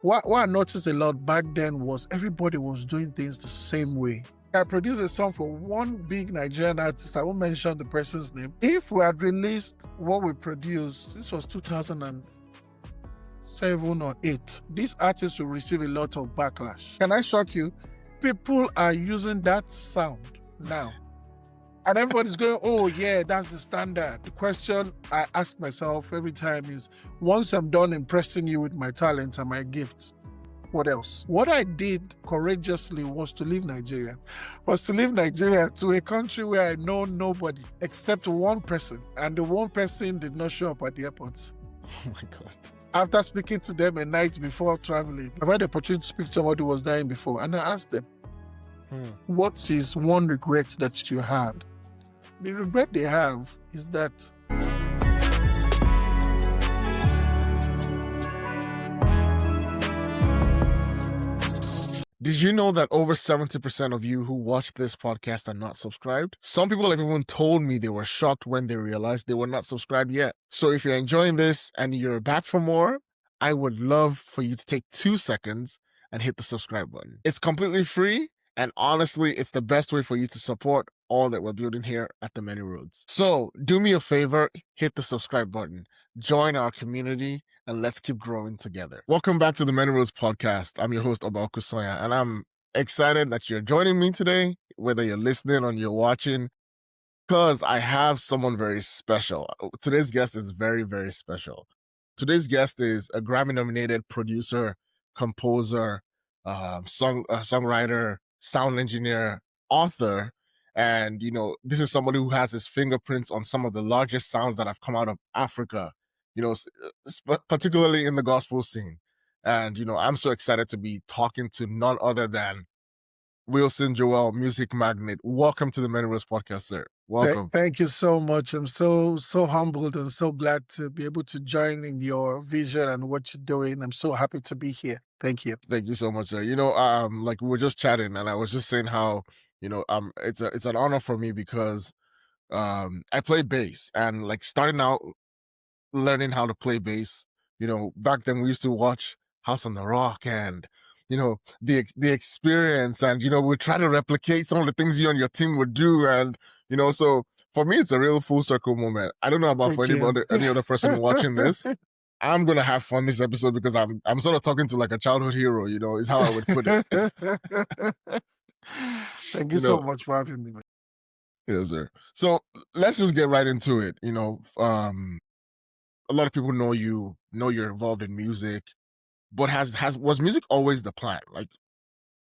What I noticed a lot back then was everybody was doing things the same way. I produced a song for one big Nigerian artist. I won't mention the person's name. If we had released what we produced, this was 2007 or 8, this artist will receive a lot of backlash. Can I shock you? People are using that sound now. And everybody's going, oh, yeah, that's the standard. The question I ask myself every time is, once I'm done impressing you with my talent and my gifts, what else? What I did courageously was to leave Nigeria. To a country where I know nobody except one person. And the one person did not show up at the airport. Oh my God. After speaking to them a night before traveling, I've had the opportunity to speak to somebody who was dying before. And I asked them, what is one regret that you had? The regret they have is that Did you know that over 70% of you who watch this podcast are not subscribed? Some people have even told me they were shocked when they realized they were not subscribed yet. So if you're enjoying this and you're back for more, I would love for you to take 2 seconds and hit the subscribe button. It's completely free, and honestly, it's the best way for you to support all that we're building here at the Many Roads. So do me a favor, hit the subscribe button, join our community, and let's keep growing together. Welcome back to the Many Roads podcast. I'm your host, Oba Okusanya, and I'm excited that you're joining me today, whether you're listening or you're watching, because I have someone very special. Today's guest is very, very special. Today's guest is a Grammy-nominated producer, composer, songwriter, sound engineer, author, and, this is somebody who has his fingerprints on some of the largest sounds that have come out of Africa, particularly in the gospel scene. And, I'm so excited to be talking to none other than Wilson Joel, music magnate. Welcome to the Many Roads podcast, sir. Welcome. Thank you so much. I'm so humbled and so glad to be able to join in your vision and what you're doing. I'm so happy to be here. Thank you. Thank you so much, sir. Like we were just chatting, and I was just saying how, it's an honor for me because I play bass, and like starting out learning how to play bass, back then we used to watch House on the Rock and the experience, and we try to replicate some of the things you and your team would do, and so for me it's a real full circle moment. I don't know about for any other person watching this. I'm gonna have fun this episode because I'm sort of talking to like a childhood hero, is how I would put it. Thank you so much for having me. Yes, sir. So let's just get right into it. A lot of people know you're involved in music, but was music always the plan? Like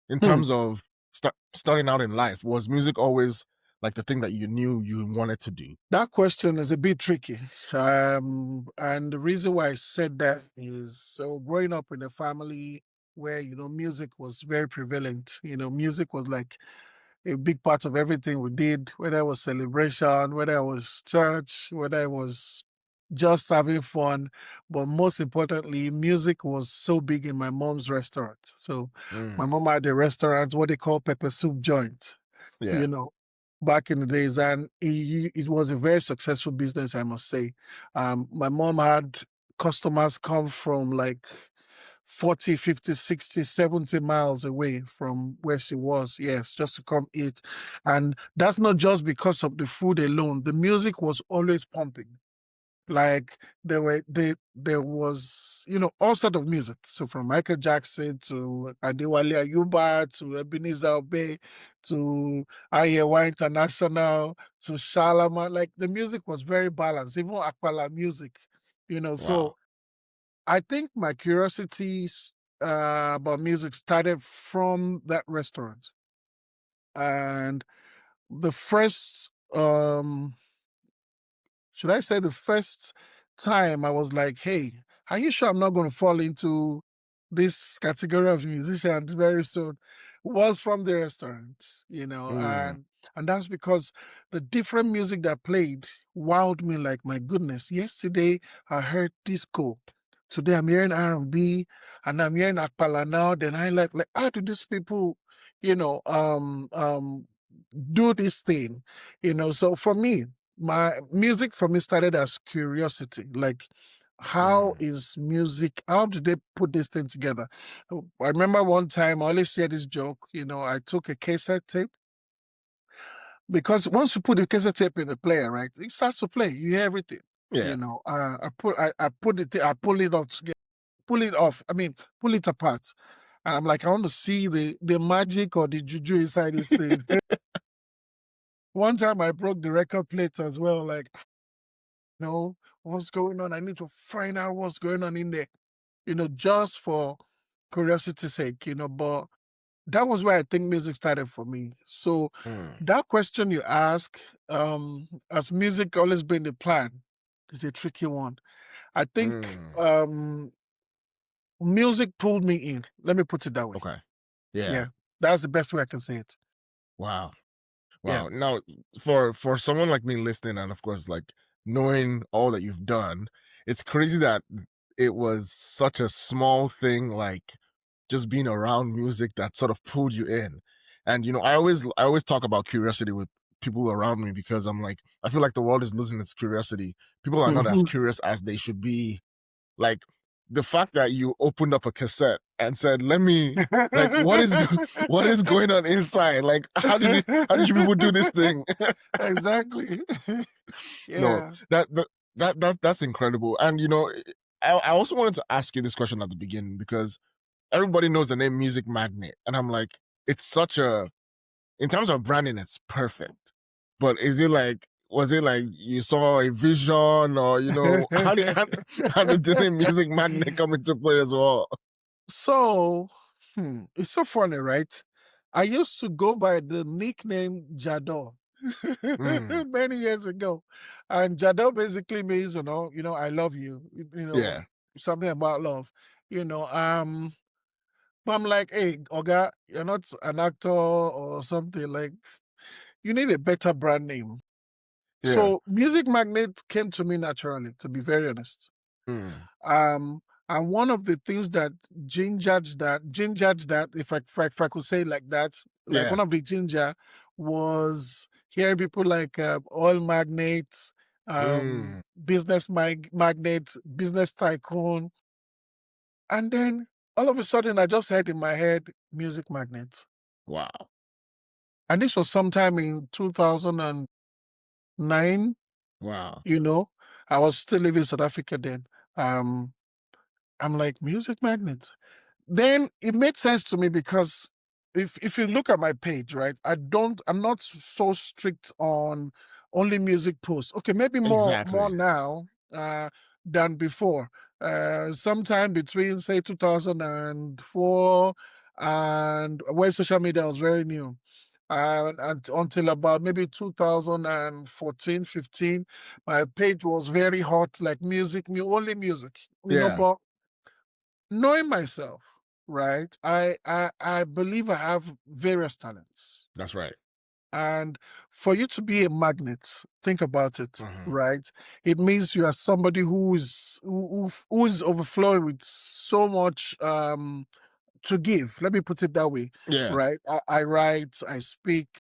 in terms of starting out in life, was music always like the thing that you knew you wanted to do? That question is a bit tricky. And the reason why I said that is, so growing up in a family where, music was very prevalent, music was like a big part of everything we did, whether it was celebration, whether it was church, whether it was just having fun. But most importantly, music was so big in my mom's restaurant. So my mom had a restaurant, what they call pepper soup joint, back in the days. And it was a very successful business, I must say. My mom had customers come from like 40, 50, 60, 70 miles away from where she was. Yes, just to come eat. And that's not just because of the food alone. The music was always pumping. Like there was, all sorts of music. So from Michael Jackson to Adewale Ayuba to Ebenezer Obey to Ayewa International to Shalama, like the music was very balanced, even Akpala music, Wow. So I think my curiosity about music started from that restaurant. And the first, should I say the first time I was like, hey, are you sure I'm not going to fall into this category of musicians very soon? Was from the restaurant, and that's because the different music that played wowed me like, my goodness, yesterday I heard disco. Today I'm hearing R&B and I'm hearing Akpala now. Then I like, how do these people, do this thing, So for me, my music for me started as curiosity. Like How is music? How do they put this thing together? I remember one time I always share this joke. I took a cassette tape because once you put the cassette tape in the player, right, it starts to play. You hear everything. Yeah. I put it, I pull it off together, pull it off. I mean, pull it apart, and I'm like, I want to see the magic or the juju inside this thing. One time I broke the record plate as well. Like, what's going on? I need to find out what's going on in there. Just for curiosity's sake. But that was where I think music started for me. So Mm, that question you ask, has music always been the plan? Is a tricky one. I think mm. music pulled me in. Let me put it that way. Okay. Yeah. Yeah, that's the best way I can say it. Wow. Yeah. Wow. Now, for someone like me listening, and of course, like knowing all that you've done, it's crazy that it was such a small thing, like just being around music that sort of pulled you in. And I always talk about curiosity with people around me because I'm like, I feel like the world is losing its curiosity. People are not as Mhm. curious as they should be. Like the fact that you opened up a cassette and said, "Let me." Like, what is going on inside? Like, how did you people do this thing? Exactly. No, Yeah. that's incredible. And I also wanted to ask you this question at the beginning because everybody knows the name Music Magnet, and I'm like, it's such a in terms of branding, it's perfect. But was it like you saw a vision, or how did the name Music Magnet come into play as well? So, it's so funny, right? I used to go by the nickname Jado Mm, many years ago. And Jado basically means, I love you, yeah, something about love, you know. But I'm like, hey, Oga, you're not an actor or something. Like, you need a better brand name. yeah, So Music Magnet came to me naturally, to be very honest. mm, Um, and one of the things that gingered that, if I could say it like that, like yeah, one of the ginger was hearing people like oil magnates, mm, magnates, business tycoon, and then all of a sudden I just heard in my head music magnet, wow, and this was sometime in 2009. wow, You know, I was still living in South Africa then. Um, I'm like music magnets. Then it made sense to me because if you look at my page, right, I'm not so strict on only music posts. Okay, maybe more exactly, now than before. Sometime between say 2004 and where social media was very new. And until about maybe 2014, 15, my page was very hot, like only music, yeah, but knowing myself, right? I believe I have various talents. that's right. And for you to be a magnet, think about it, Hmm. right? It means you are somebody who is overflowing with so much to give. Let me put it that way, Yeah, right? I write, I speak,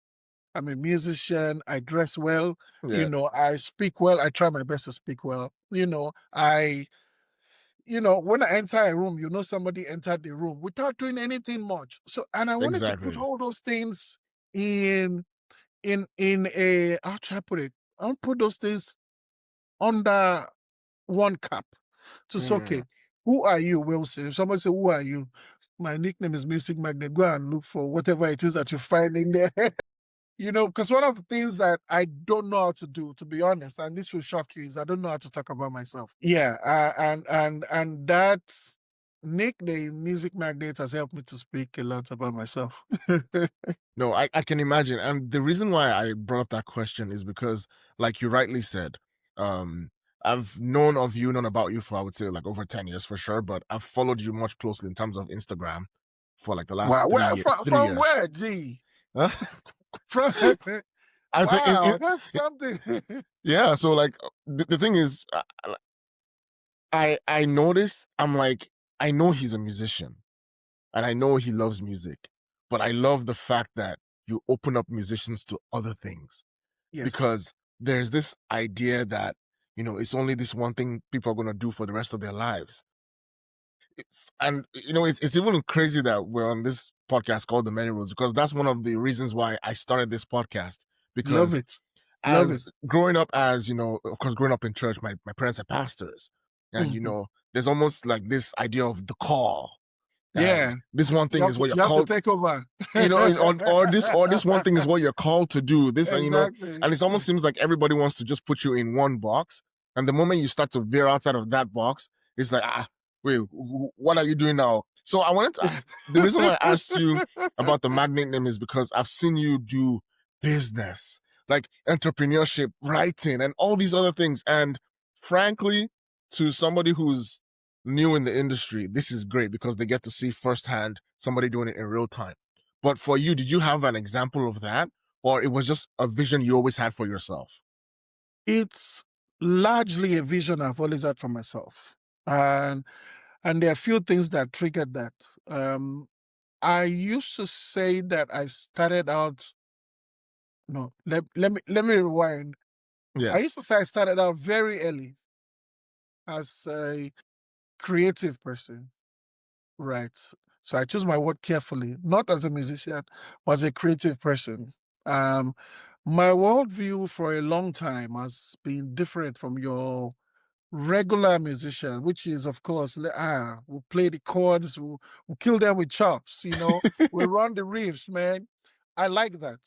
I'm a musician, I dress well, yeah, I speak well, I try my best to speak well. When I enter a room, somebody entered the room without doing anything much. So, and I wanted to put exactly. all those things in a, how should I put it? I'll put those things under one cap to say, Mm. okay, who are you, Wilson? If somebody say, who are you? My nickname is Music Magnet. Go and look for whatever it is that you find in there. Because one of the things that I don't know how to do, to be honest, and this will shock you, is I don't know how to talk about myself. Yeah, and that nickname, Music Magnet, has helped me to speak a lot about myself. No, I can imagine. And the reason why I brought up that question is because, like you rightly said, um, I've known about you for, I would say, like over 10 years for sure, but I've followed you much closely in terms of Instagram for like the last Wow, three where years. from, 3 years. where, G? Huh? From I say, wow, that's something. yeah. So like the thing is, I noticed, I'm like, I know he's a musician and I know he loves music, but I love the fact that you open up musicians to other things Yes. because there's this idea that it's only this one thing people are going to do for the rest of their lives. And it's even crazy that we're on this podcast called The Many Roads, because that's one of the reasons why I started this podcast. Love Because it. Love it. as growing up, as of course, growing up in church, my parents are pastors, and Mhm. there's almost like this idea of the call, and Yeah. this one thing is what you're You have to called, take over. or this one thing is what you're called to do. This, Exactly. and it almost seems like everybody wants to just put you in one box, and the moment you start to veer outside of that box, it's like, wait, what are you doing now? So I wanted to. The reason why I asked you about the Magnate name is because I've seen you do business, like entrepreneurship, writing, and all these other things. And frankly, to somebody who's new in the industry, this is great because they get to see firsthand somebody doing it in real time. But for you, did you have an example of that, or it was just a vision you always had for yourself? It's largely a vision I've always had for myself. And there are a few things that triggered that. I used to say that I started out, no, let me rewind. Yeah. I used to say I started out very early as a creative person, right? So I choose my word carefully, not as a musician, but as a creative person. Um, my worldview for a long time has been different from your regular musician, which is, of course, we'll play the chords, we'll kill them with chops, we'll run the riffs, man. I like that.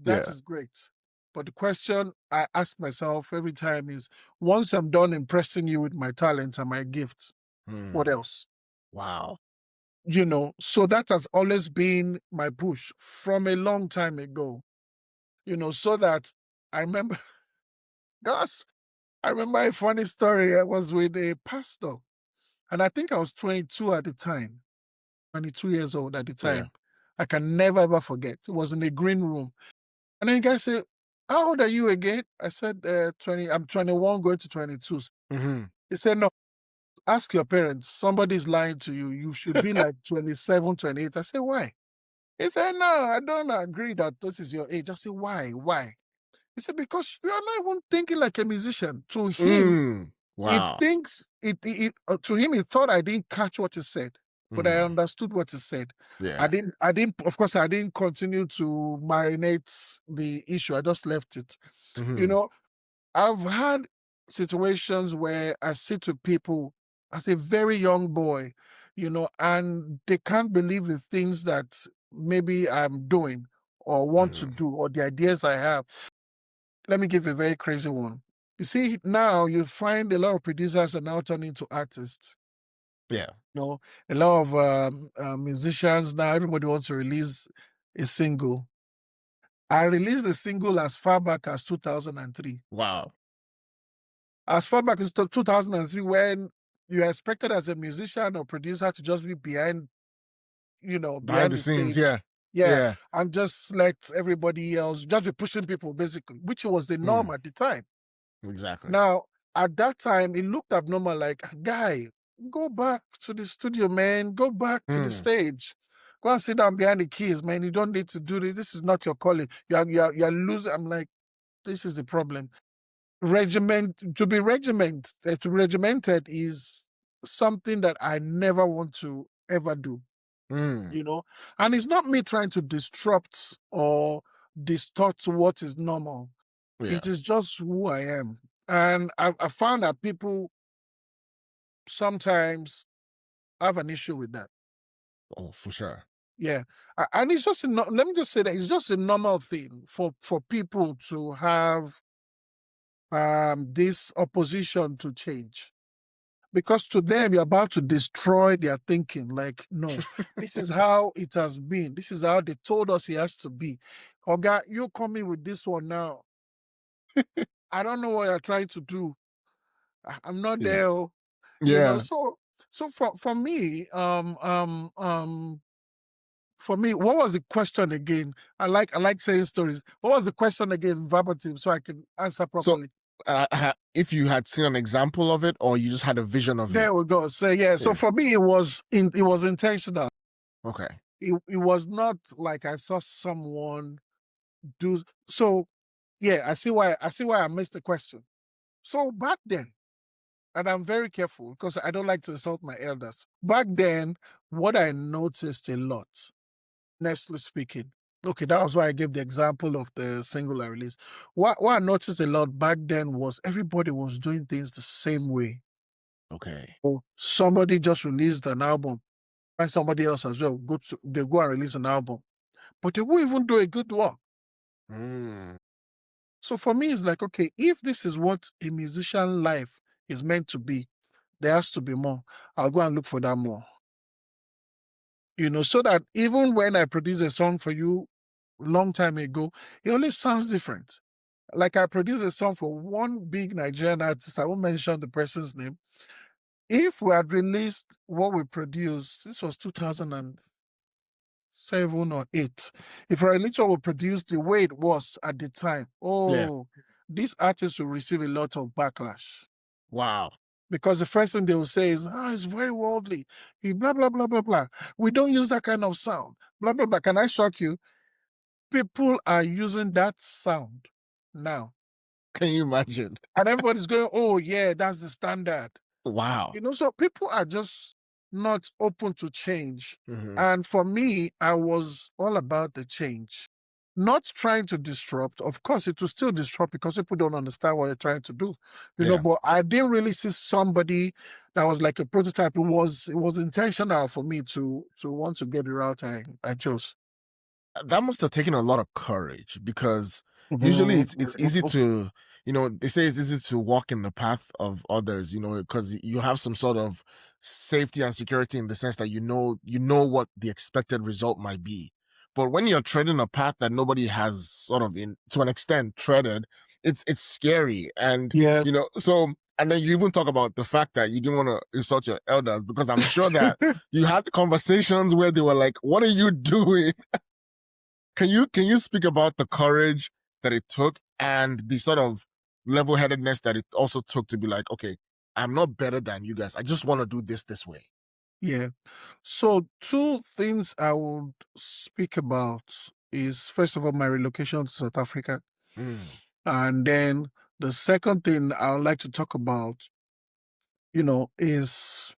That Yeah. is great. But the question I ask myself every time is, once I'm done impressing you with my talent and my gifts, what Hmm. else? Wow. So that has always been my push from a long time ago, so that I remember, gosh, I remember a funny story. I was with a pastor, and I think I was 22 at the time, 22 years old at the Yeah. time. I can never ever forget. It was in a green room. And then the guy said, "How old are you again?" I said, 20, I'm 21 going to 22. Hmm. He said, "No, ask your parents. Somebody's lying to you. You should be like 27, 28." I said, "Why?" He said, "No, I don't agree that this is your age." I said, "Why? Why?" He said, "Because you're not even thinking like a musician." To him, he Wow. thinks to him, he thought I didn't catch what he said, but I Mm. understood what he said. Yeah. Of course, I didn't continue to marinate the issue. I just left it. You Hmm. know, I've had situations where I sit with people as a very young boy, and they can't believe the things that maybe I'm doing or want to Hmm. do or the ideas I have. Let me give a very crazy one. You see, now you find a lot of producers are now turning into artists. Yeah. You know, a lot of musicians now, everybody wants to release a single. I released the single as far back as 2003. Wow. As far back as 2003, when you are expected as a musician or producer to just be Behind behind the the scenes. stage. Yeah. Yeah. Yeah. And just let everybody else just be pushing people, basically, which was the norm Mm. at the time. Exactly. Now, at that time, it looked abnormal, like, guy, go back to the studio, man. Go back to the Mm. stage. Go and sit down behind the keys, man. You don't need to do this. This is not your calling. You're losing. I'm like, this is the problem. To be regimented is something that I never want to ever do, Mm. you know. And it's not me trying to disrupt or distort what is normal. Yeah. It is just who I am. And I found that people sometimes have an issue with that. Oh, for sure. Yeah. And it's just, let me just say that it's just a normal thing for people to have this opposition to change. Because to them, you're about to destroy their thinking. Like, no, this is how it has been. This is how they told us it has to be. Oga, you coming with this one now. I don't know what you're trying to do. I'm not Yeah. there. Oh. Yeah. So for me, for me, what was the question again? I like saying stories. What was the question again, verbatim, so I can answer So, properly? if you had seen an example of it, or you just had a vision of it. There we go. So yeah, so Yeah. for me, it was intentional. Okay. It was not like I saw someone do so. Yeah, I see why I missed the question. So back then, and I'm very careful because I don't like to insult my elders. Back then, what I noticed a lot, honestly speaking, okay, that was why I gave the example of the single I released. What I noticed a lot back then was everybody was doing things the same way. Okay. Or somebody just released an album, and somebody else as well. They go and release an album, but they won't even do a good work. Mm. So for me, it's like, okay, if this is what a musician life is meant to be, there has to be more. I'll go and look for that more. So that even when I produce a song for you long time ago, it always sounds different. Like I produced a song for one big Nigerian artist, I won't mention the person's name. If we had released what we produced, this was 2007 or 8. If I released what we produced the way it was at the time, Yeah. oh, this artist will receive a lot of backlash. Wow. Because the first thing they will say is, it's very worldly. Blah, blah, blah, blah, blah. We don't use that kind of sound. Blah, blah, blah. Can I shock you? People are using that sound now. Can you imagine? And everybody's going, oh, yeah, that's the standard. Wow. So people are just not open to change. Mm-hmm. And for me, I was all about the change. Not trying to disrupt. Of course, it will still disrupt because people don't understand what you're trying to do. Yeah. But I didn't really see somebody that was like a prototype. It was intentional for me to want to get the route I chose. That must have taken a lot of courage because usually it's easy Mhm. to, they say it's easy to walk in the path of others, because you have some sort of safety and security in the sense that you know what the expected result might be. But when you're treading a path that nobody has sort of to an extent treaded, it's scary. And Yeah. so and then you even talk about the fact that you didn't want to insult your elders because I'm sure that you had conversations where they were like, "What are you doing?" Can you speak about the courage that it took and the sort of level-headedness that it also took to be like, okay, I'm not better than you guys. I just want to do this way. Yeah. So two things I would speak about is first of all my relocation to South Africa. Mm, And then the second thing I would like to talk about, is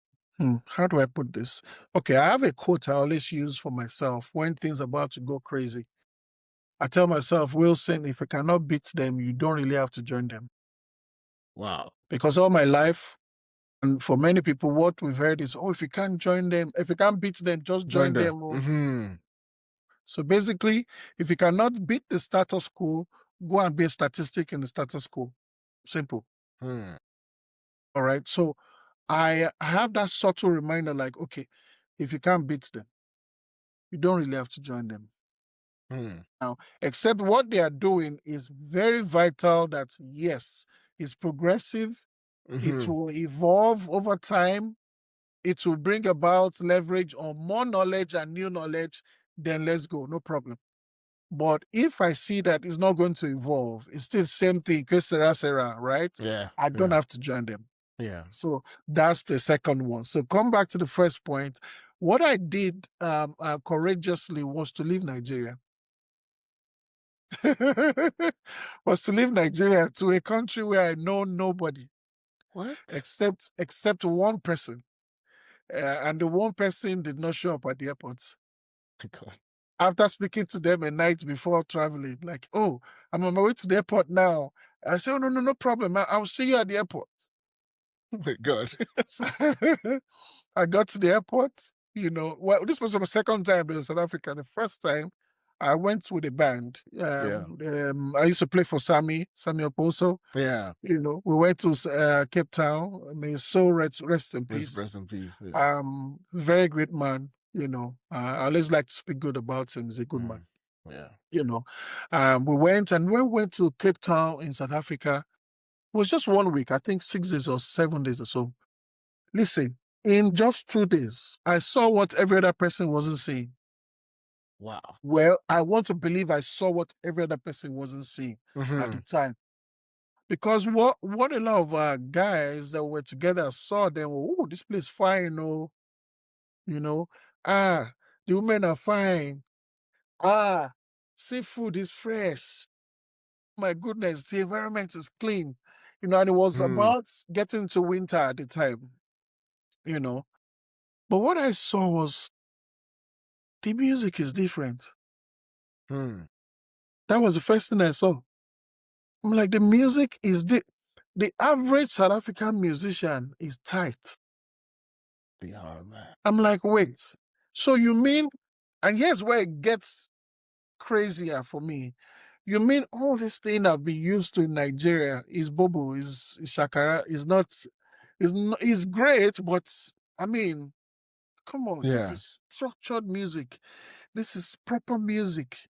how do I put this? Okay, I have a quote I always use for myself when things are about to go crazy. I tell myself, Wilson, if you cannot beat them, you don't really have to join them. wow. Because all my life, and for many people, what we've heard is, oh, if you can't join them, if you can't beat them, just Join join them. them. Oh. Mm-hmm. So basically, if you cannot beat the status quo, go and be a statistic in the status quo. Simple. Mm, All right. So I have that subtle reminder like, okay, if you can't beat them, you don't really have to join them. mm, Now, except what they are doing is very vital that, yes, it's progressive, it mm-hmm. will evolve over time, it will bring about leverage on more knowledge and new knowledge, then let's go, no problem. But if I see that it's not going to evolve, it's still the same thing, que sera, right? Yeah. I don't Yeah. have to join them. Yeah. So that's the second one. So come back to the first point. What I did courageously was to leave Nigeria. Was to leave Nigeria to a country where I know nobody What? except one person, and the one person did not show up at the airport. My God. After speaking to them a night before traveling, like, oh, I'm on my way to the airport now. I said, oh, no, no, no problem. I'll see you at the airport. Oh my God. So I got to the airport, well, this was my second time in South Africa. The first time I went with a band. Yeah. I used to play for Samuel Poso. Yeah. We went to Cape Town. May his soul rest in peace. Rest in peace. Yeah. Very great man. I always like to speak good about him. He's a good man. Mm, yeah. We went, and when we went to Cape Town in South Africa, it was just 1 week. I think 6 days or 7 days or so. Listen, in just 2 days, I saw what every other person wasn't seeing. Wow. Well, I want to believe I saw what every other person wasn't seeing at Mm-hmm. the time. Because what a lot of guys that were together saw them, oh, this place fine, oh, you know, ah, the women are fine. Ah, seafood is fresh. My goodness, the environment is clean. And it was Mm, about getting to winter at the time, you know. But what I saw was the music is different. mm, That was the first thing I saw. I'm like, the music is the average South African musician is tight. they are, man. I'm like, wait, so you mean, and here's where it gets crazier for me. You mean all this thing I've been used to in Nigeria is bobo, is shakara, is great, but I mean, come on, this Yeah, is structured music. This is proper music.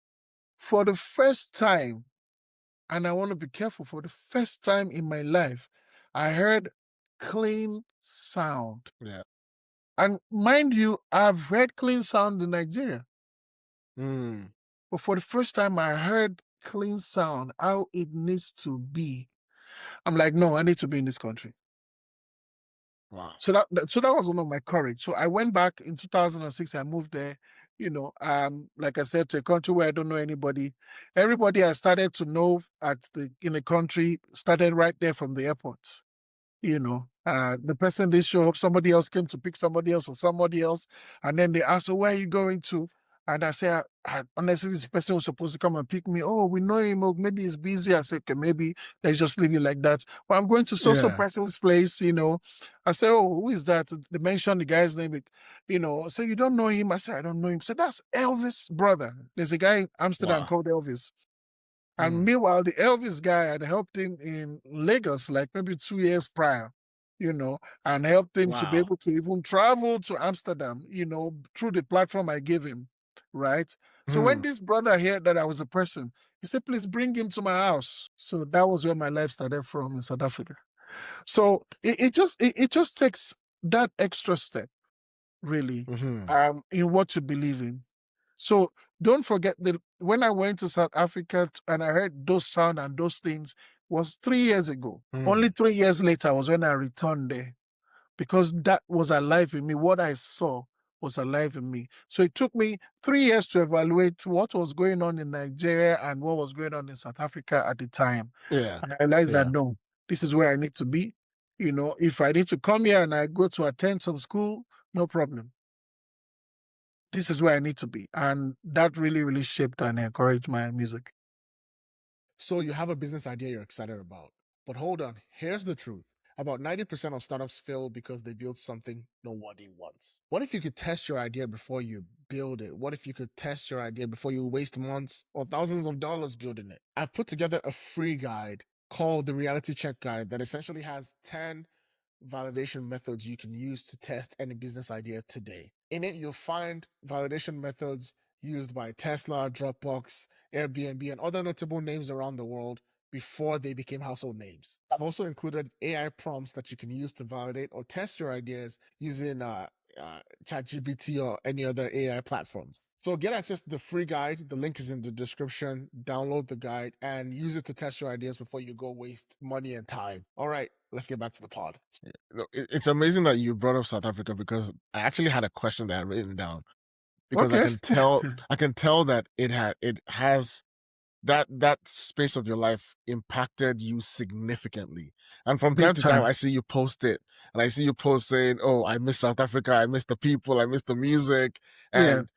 For the first time, and I want to be careful, for the first time in my life, I heard clean sound. yeah. And mind you, I've heard clean sound in Nigeria, Mm, but for the first time, I heard clean sound, how it needs to be. I'm like, no, I need to be in this country. wow. So that was one of my courage. So I went back in 2006. I moved there, like I said, to a country where I don't know anybody. Everybody I started to know in the country started right there from the airport. The person did show up, somebody else came to pick somebody else or somebody else, and then they asked, "Oh, where are you going to?" And I said, honestly, this person was supposed to come and pick me. Oh, we know him. Oh, maybe he's busy. I said, okay, maybe let's just leave it like that. But I'm going to so Yeah, person's place. I said, oh, who is that? They mentioned the guy's name. So you don't know him? I said, I don't know him. So that's Elvis' brother. There's a guy in Amsterdam wow. called Elvis. And Mm, meanwhile, the Elvis guy had helped him in Lagos like maybe 2 years prior, and helped him to be wow. able to even travel to Amsterdam, through the platform I gave him. Right. So when Mm, this brother heard that I was a person, he said, please bring him to my house. So that was where my life started from in South Africa. So it just takes that extra step, really, mm-hmm. in what you believe in. So don't forget that when I went to South Africa and I heard those sound and those things was 3 years ago. Only Mm, 3 years later was when I returned there because that was alive in me. What I saw was alive in me. So it took me 3 years to evaluate what was going on in Nigeria and what was going on in South Africa at the time. yeah, And I realized that yeah. no, this is where I need to be. If I need to come here and I go to attend some school, no problem. This is where I need to be. And that really, really shaped and encouraged my music. So you have a business idea you're excited about. But hold on, here's the truth. About 90% of startups fail because they build something nobody wants. What if you could test your idea before you build it? What if you could test your idea before you waste months or thousands of dollars building it? I've put together a free guide called the Reality Check Guide that essentially has 10 validation methods you can use to test any business idea today. In it, you'll find validation methods used by Tesla, Dropbox, Airbnb, and other notable names around the world before they became household names. I've also included AI prompts that you can use to validate or test your ideas using ChatGPT or any other AI platforms. So get access to the free guide. The link is in the description. Download the guide and use it to test your ideas before you go waste money and time. All right, let's get back to the pod. It's amazing that you brought up South Africa because I actually had a question that I had written down because I Okay. can tell I can tell that it has that space of your life impacted you significantly. And from time Big to time, time. I see you post it, and I see you post saying, "Oh, I miss South Africa. I miss the people. I miss the music." Yeah. And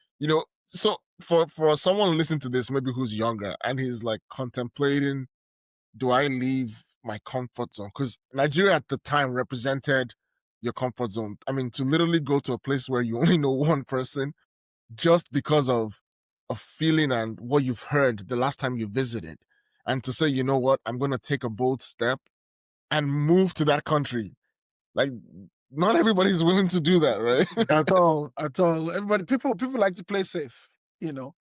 so for someone listening to this, maybe who's younger and he's like contemplating, do I leave my comfort zone? Because Nigeria at the time represented your comfort zone. I mean, to literally go to a place where you only know one person just because of a feeling and what you've heard the last time you visited, and to say, you know what, I'm going to take a bold step and move to that country. Like, not everybody's willing to do that, right? At all. At all. Everybody, people like to play safe. You know,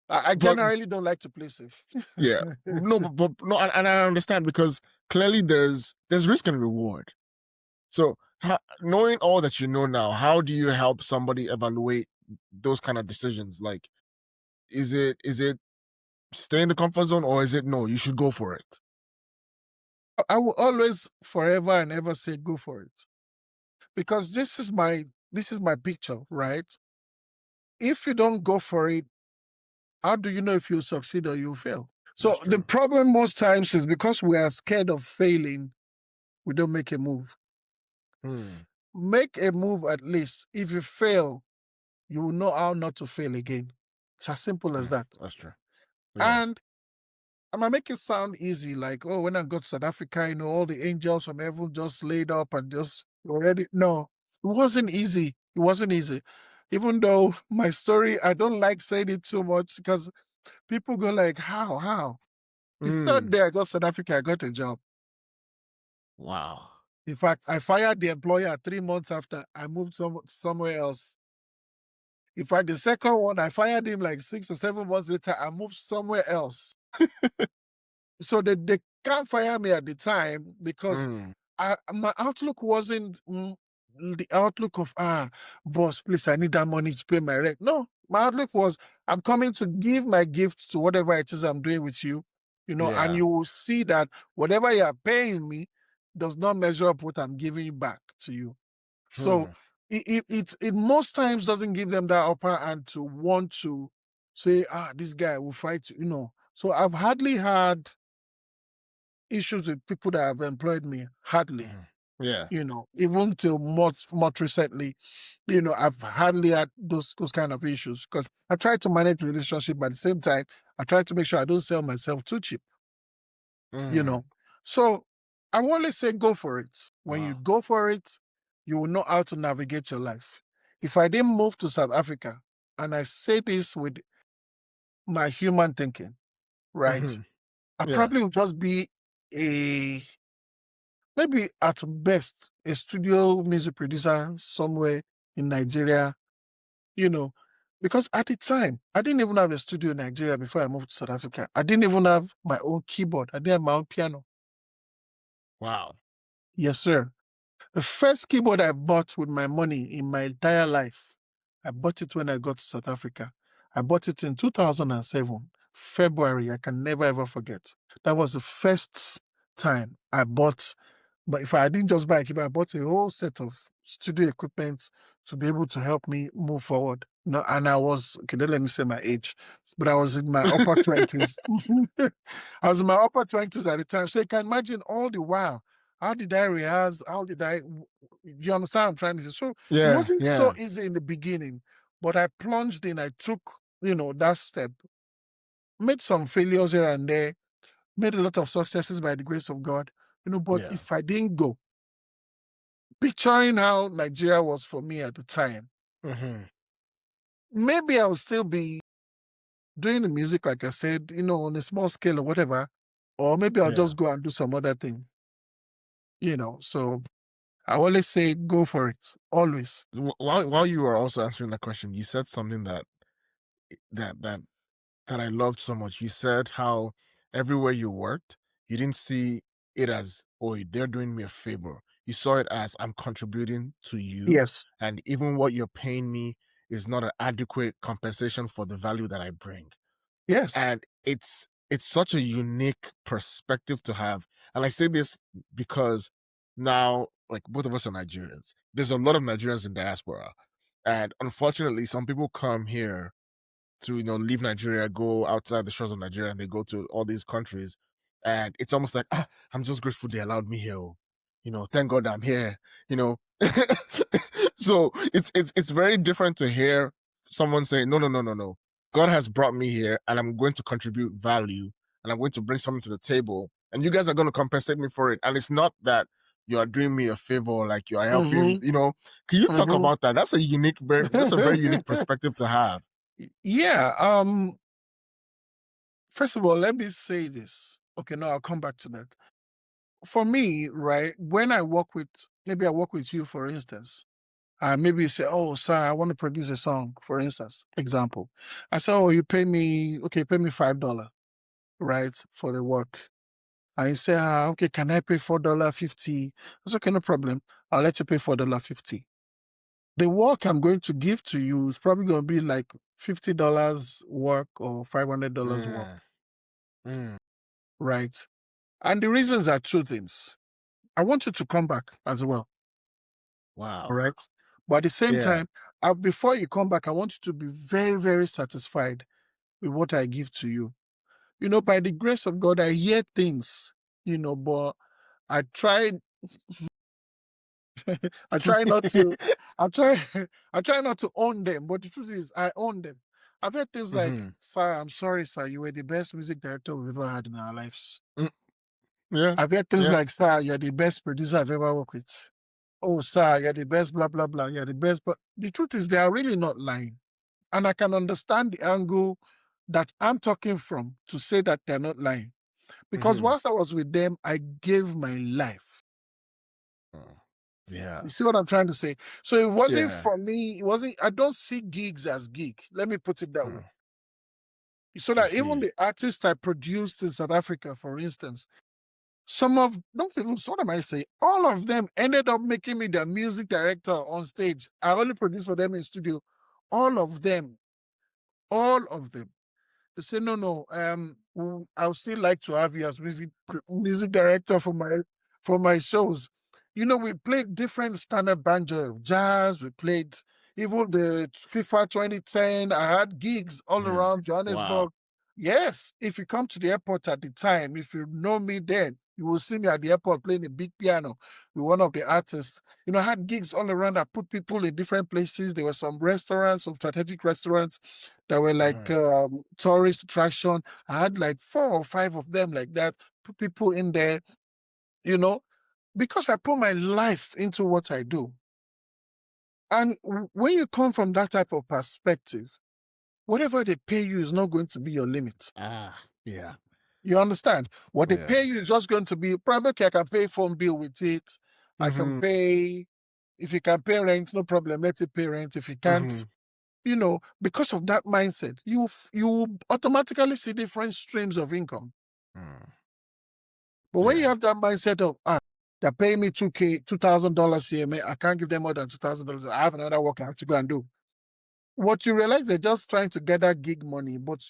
I But generally don't like to play safe. yeah, no, but no, and I understand because clearly there's risk and reward. So, knowing all that you know now, how do you help somebody evaluate those kind of decisions? Like, is it stay in the comfort zone, or is it no, you should go for it? I will always, forever and ever say, go for it, because this is my picture, right? If you don't go for it, how do you know if you succeed or you fail? So That's the true. problem most times is because we are scared of failing. we don't make a move. Mm. Make a move at least. If you fail, you will know how not to fail again. It's as simple as Mm. that. That's true. Yeah. And I might make it sound easy, like, oh, when I got to South Africa, all the angels from heaven just laid up and just already. No, it wasn't easy. It wasn't easy. Even though my story, I don't like saying it too much because people go like, how, how? The third Mm. day I got South Africa, I got a job. Wow. In fact, I fired the employer 3 months after I moved somewhere else. In fact, the second one, I fired him like 6 or 7 months later. I moved somewhere else. So they can't fire me at the time because Mm. my outlook wasn't the outlook of, boss, please, I need that money to pay my rent. No, my outlook was, I'm coming to give my gift to whatever it is I'm doing with you, and Yeah. you will see that whatever you are paying me does not measure up what I'm giving back to you. So Hmm. it most times doesn't give them that upper hand to want to say, this guy will fight, So I've hardly had issues with people that have employed me, hardly, Mhm. Yeah. even till much recently, I've hardly had those kind of issues because I try to manage the relationship, but at the same time, I try to make sure I don't sell myself too cheap, you Mm. know. So I always say go for it. When you Wow. go for it, you will know how to navigate your life. If I didn't move to South Africa, and I say this with my human thinking, right? Hmm. I Yeah. probably would just be a maybe at best a studio music producer somewhere in Nigeria, you know, because at the time I didn't even have a studio in Nigeria before I moved to South Africa. I didn't even have my own keyboard. I didn't have my own piano. Wow. Yes, sir. The first keyboard I bought with my money in my entire life, I bought it when I got to South Africa. I bought it in 2007, February. I can never ever forget. That was the first time I bought. But if I didn't just buy a keyboard, I bought a whole set of studio equipment to be able to help me move forward. No, and I was, okay, don't let me say my age, but I was in my upper 20s. I was in my upper 20s at the time. So you can imagine all the while, how did I rehearse? You understand what I'm trying to say? So it Yeah. wasn't so Yeah. easy in the beginning, but I plunged in, I took, that step, made some failures here and there, made a lot of successes by the grace of God, but Yeah. if I didn't go, picturing how Nigeria was for me at the time, Hmm. maybe I would still be doing the music, like I said, on a small scale or whatever, or maybe I'll Yeah. just go and do some other thing, So I always say go for it, always. While you were also answering that question, you said something that that that I loved so much. You said how everywhere you worked, you didn't see it as, oh, they're doing me a favor. You saw it as, I'm contributing to you, Yes, and even what you're paying me is not an adequate compensation for the value that I bring. yes, And it's such a unique perspective to have. And I say this because now, like, both of us are Nigerians. There's a lot of Nigerians in diaspora, and unfortunately some people come here to leave Nigeria, go outside the shores of Nigeria, and they go to all these countries, and it's almost like, I'm just grateful they allowed me here. Thank God I'm here. You know, so it's very different to hear someone say, no, no, no, no, no. God has brought me here, and I'm going to contribute value, and I'm going to bring something to the table, and you guys are going to compensate me for it. And it's not that you are doing me a favor, like you are helping. mm-hmm, Can you talk mm-hmm. about that? That's a very unique perspective to have. Yeah. First of all, let me say this. Okay, no, I'll come back to that. For me, right, when maybe I work with you, for instance, maybe you say, oh, sir, I want to produce a song, for instance, example. I say, oh, okay, pay me $5, right, for the work. And you say, okay, can I pay $4.50? That's okay, no problem. I'll let you pay $4.50. The work I'm going to give to you is probably going to be like $50 work or $500 work, Mm, mm, right? And the reasons are two things. I want you to come back as well. All wow. right. But at the same Yeah. time, before you come back, I want you to be very, very satisfied with what I give to you. By the grace of God, I hear things, but I try I try not to. I try. I try not to own them, but the truth is, I own them. I've heard things like, Hmm. "Sir, I'm sorry, sir. You were the best music director we've ever had in our lives." Mm, yeah, I've heard things yeah. like, "Sir, you're the best producer I've ever worked with." Oh, sir, you're the best. Blah blah blah. You're the best. But the truth is, they are really not lying, and I can understand the angle that I'm talking from to say that they're not lying. Because Hmm. whilst I was with them, I gave my life. Yeah, You see what I'm trying to say? So it wasn't yeah. for me, it wasn't, I don't see gigs as gig. Let me put it that way. Mm, So I that even see. the artists I produced in South Africa, for instance, some of, not even, so what am I saying? All of them ended up making me their music director on stage. I only produced for them in studio. All of them, all of them. They say, no, no, I would still like to have you as music director for my shows. You know, we played different standard banjo, jazz. We played even the FIFA 2010. I had gigs all Yeah. around Wow. Johannesburg. Yes, if you come to the airport at the time, if you know me then, you will see me at the airport playing a big piano with one of the artists. You know, I had gigs all around. I put people in different places. There were some restaurants, some strategic restaurants that were like Uh-huh. tourist attraction. I had like 4 or 5 of them like that. Put people in there, you know, because I put my life into what I do. And when you come from that type of perspective, whatever they pay you is not going to be your limit. Ah, yeah, You understand? What they yeah. pay you is just going to be probably okay, I can pay phone bill with it. I can Mm-hmm. pay, if you can pay rent, no problem. Let it pay rent. If you can't, Mm-hmm. because of that mindset, you automatically see different streams of income. Mm. But when you Yeah, have that mindset of they're paying me $2,000 CMA, I can't give them more than $2,000. I have another work I have to go and do. What you realize they're just trying to get that gig money, but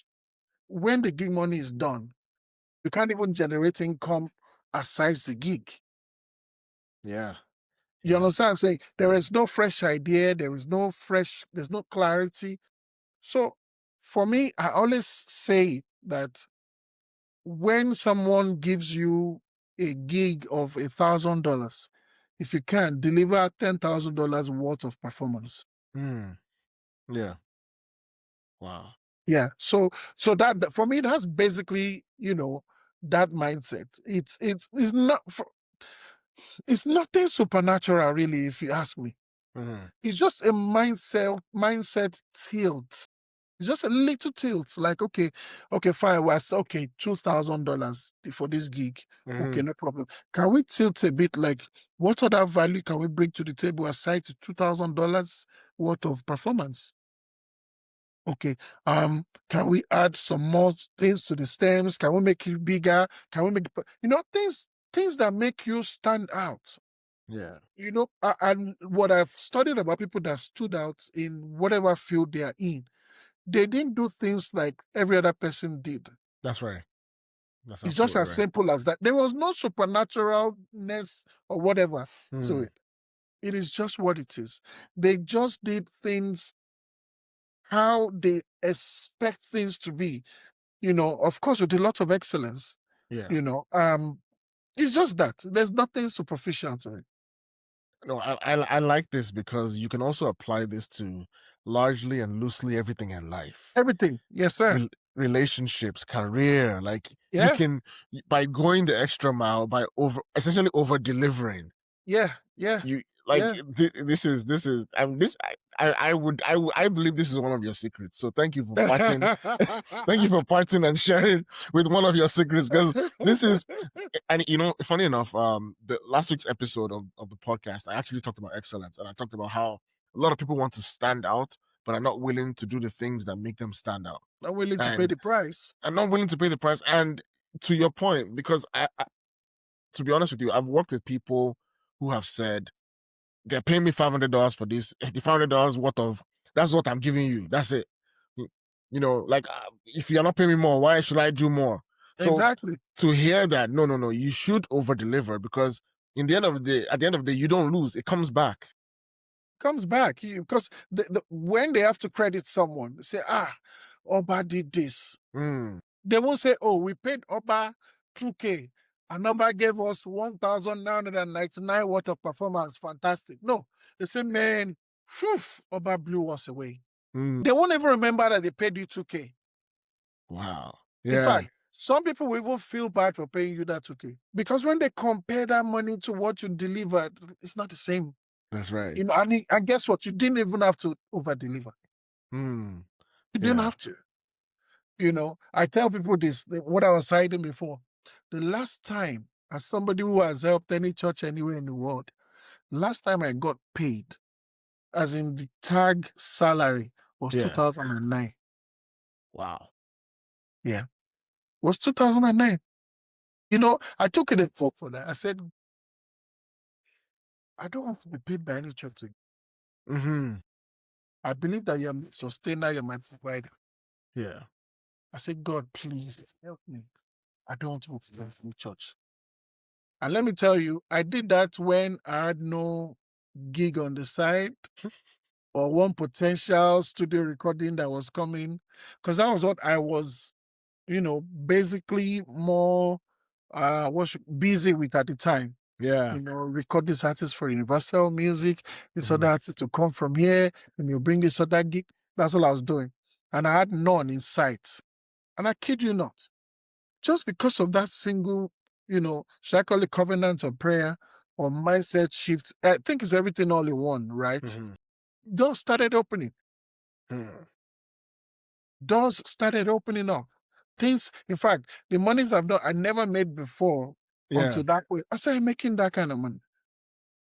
when the gig money is done, you can't even generate income aside the gig. yeah, You yeah, understand what I'm saying? There yeah. is no fresh idea, there's no clarity. So for me, I always say that when someone gives you a gig of $1,000, if you can deliver $10,000 worth of performance. Mm. Yeah. Wow. Yeah. So that for me, that's basically, that mindset. It's not it's nothing supernatural, really, if you ask me. Mm-hmm. It's just a mindset tilt. It's just a little tilt. Like, okay, fine. Was okay, $2,000 for this gig. Mm-hmm. Okay, no problem. Can we tilt a bit? Like, what other value can we bring to the table aside to $2,000 worth of performance? Okay. Can we add some more things to the stems? Can we make it bigger? Can we make things that make you stand out? Yeah, And what I've studied about people that stood out in whatever field they are in, they didn't do things like every other person did. that's right. That's It's just absolutely as right. simple as that. There was no supernaturalness or whatever to Mm. it. It is just what it is. They just did things how they expect things to be, of course, with a lot of excellence. Yeah. You know, um, it's just that there's nothing superficial to it. No, I like this because you can also apply this to largely and loosely everything in life. Everything, yes, sir. Relationships, career, like you Yeah, can by going the extra mile, by essentially over delivering. yeah, yeah, You like yeah. this is I believe this is one of your secrets. So thank you for parting. Thank you for parting and sharing with one of your secrets because this is and funny enough, the last week's episode of the podcast, I actually talked about excellence and I talked about how a lot of people want to stand out, but are not willing to do the things that make them stand out. Not willing to pay And the price. I'm not willing to pay the price. And to your point, because to be honest with you, I've worked with people who have said they're paying me $500 for this. The $500 worth of that's what I'm giving you. That's it. Like if you're not paying me more, why should I do more? So Exactly. to hear that, no, you should over deliver because at the end of the day, you don't lose. It comes back. Comes back because when they have to credit someone, they say, Oba did this. Mm, They won't say, oh, we paid Oba 2K. Another gave us 1,999 worth of performance. Fantastic. No, they say, man, phew, Oba blew us away. Mm. They won't even remember that they paid you 2K. Wow. In Yeah. fact, some people will even feel bad for paying you that 2K because when they compare that money to what you delivered, it's not the same. That's right. You know, and guess what? You didn't even have to over deliver. Mm. You didn't Yeah. have to. You know, I tell people this, what I was hiding before. The last time, as somebody who has helped any church anywhere in the world, last time I got paid, as in the tag salary, was Yeah. 2009. Wow. Yeah, was 2009. You know, I took it for that. I said, I don't want to be paid by any church again. Mm-hmm. I believe that you're my sustainer, you're my provider. Yeah. I said, God, please help me. I don't want to be paid from church. And let me tell you, I did that when I had no gig on the side or one potential studio recording that was coming, because that was what I was, you know, basically more was busy with at the time. Yeah. You know, record this artist for Universal Music, this Mhm. other artist to come from here, and you bring this other gig. That's all I was doing. And I had none in sight. And I kid you not, just because of that single, you know, should I call it covenant or prayer or mindset shift? I think it's everything all in one, right? Mhm. Doors started opening. Hmm. Doors started opening up. Things, in fact, the monies I've done, I never made before Yeah. until that way. I started making that kind of money,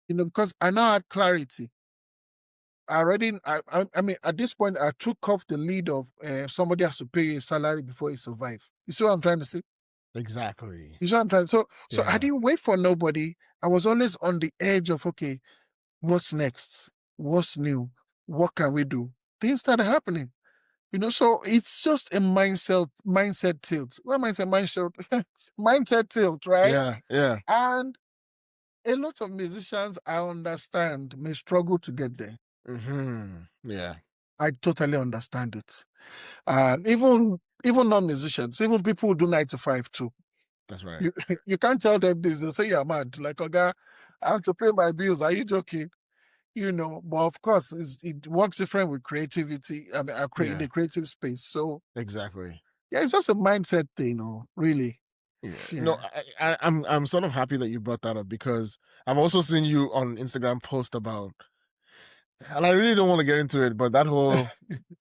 you know, because I now had clarity. I mean, at this point, I took off the lead of somebody has to pay you a salary before you survive. You see what I'm trying to say? Exactly. You see what I'm trying. So I Yeah. didn't wait for nobody. I was always on the edge of, okay, what's next? What's new? What can we do? Things started happening. You know, so it's just a mindset tilt. What mindset mindset tilt, right? Yeah. Yeah. And a lot of musicians, I understand, may struggle to get there. Mm-hmm. Yeah. I totally understand it. Even non-musicians, even people who do 9 to 5 too. That's right. You you can't tell them this. They say you're mad. Like, okay, I have to pay my bills. Are you joking? You know, but of course, it works different with creativity. I mean, I create Yeah. the creative space. So Exactly. yeah, it's just a mindset thing, you know, really. Yeah. Yeah. No, I'm sort of happy that you brought that up because I've also seen you on Instagram post about, and I really don't want to get into it, but that whole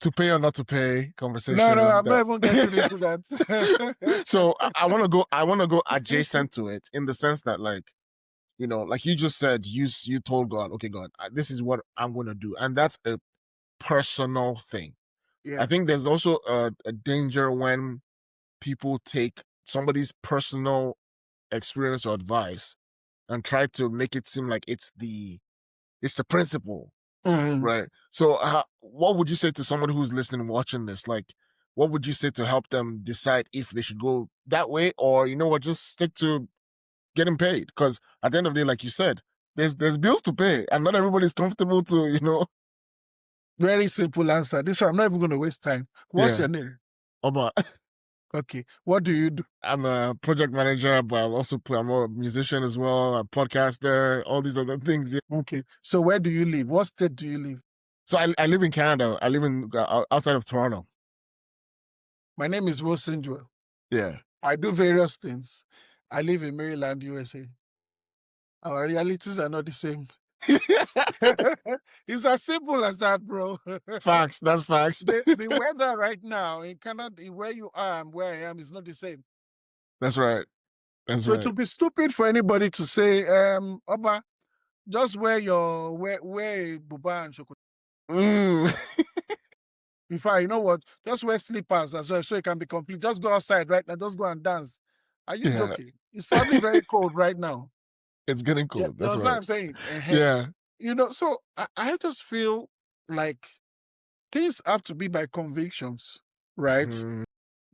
to pay or not to pay No, no, conversation I'm not that even getting into that. so I want to go adjacent to it in the sense that, like, you know, like you just said, you told God, okay, God, this is what I'm going to do. And that's a personal thing. Yeah. I think there's also a danger when people take somebody's personal experience or advice and try to make it seem like it's the principle, Mhm. right? So what would you say to somebody who's listening, watching this? Like, what would you say to help them decide if they should go that way, or, you know what, just stick to getting paid? Because at the end of the day, like you said, there's bills to pay, and not everybody's comfortable to, you know. Very simple answer. This one, I'm not even going to waste time. What's Yeah. your name? Oba, Okay. What do you do? I'm a project manager, but I'm a musician as well, a podcaster, all these other things. Yeah. Okay. So where do you live? What state do you live? So I live in Canada. I live in outside of Toronto. My name is Wilson Joel. Yeah. I do various things. I live in Maryland, USA. Our realities are not the same. It's as simple as that, bro. Facts. That's facts. The weather right now in Canada, where you are and where I am, is not the same. That's right. That's So it right. would be stupid for anybody to say, Oba, just wear buba and chocolate. Mm. In fact, you know what? Just wear slippers as well, so it can be complete. Just go outside right now. Just go and dance. Are you Yeah. joking? It's probably very cold right now. It's getting Yeah, cold. you That's understand what right. I'm saying? Yeah. You know, so I just feel like things have to be by convictions, right? Mhm.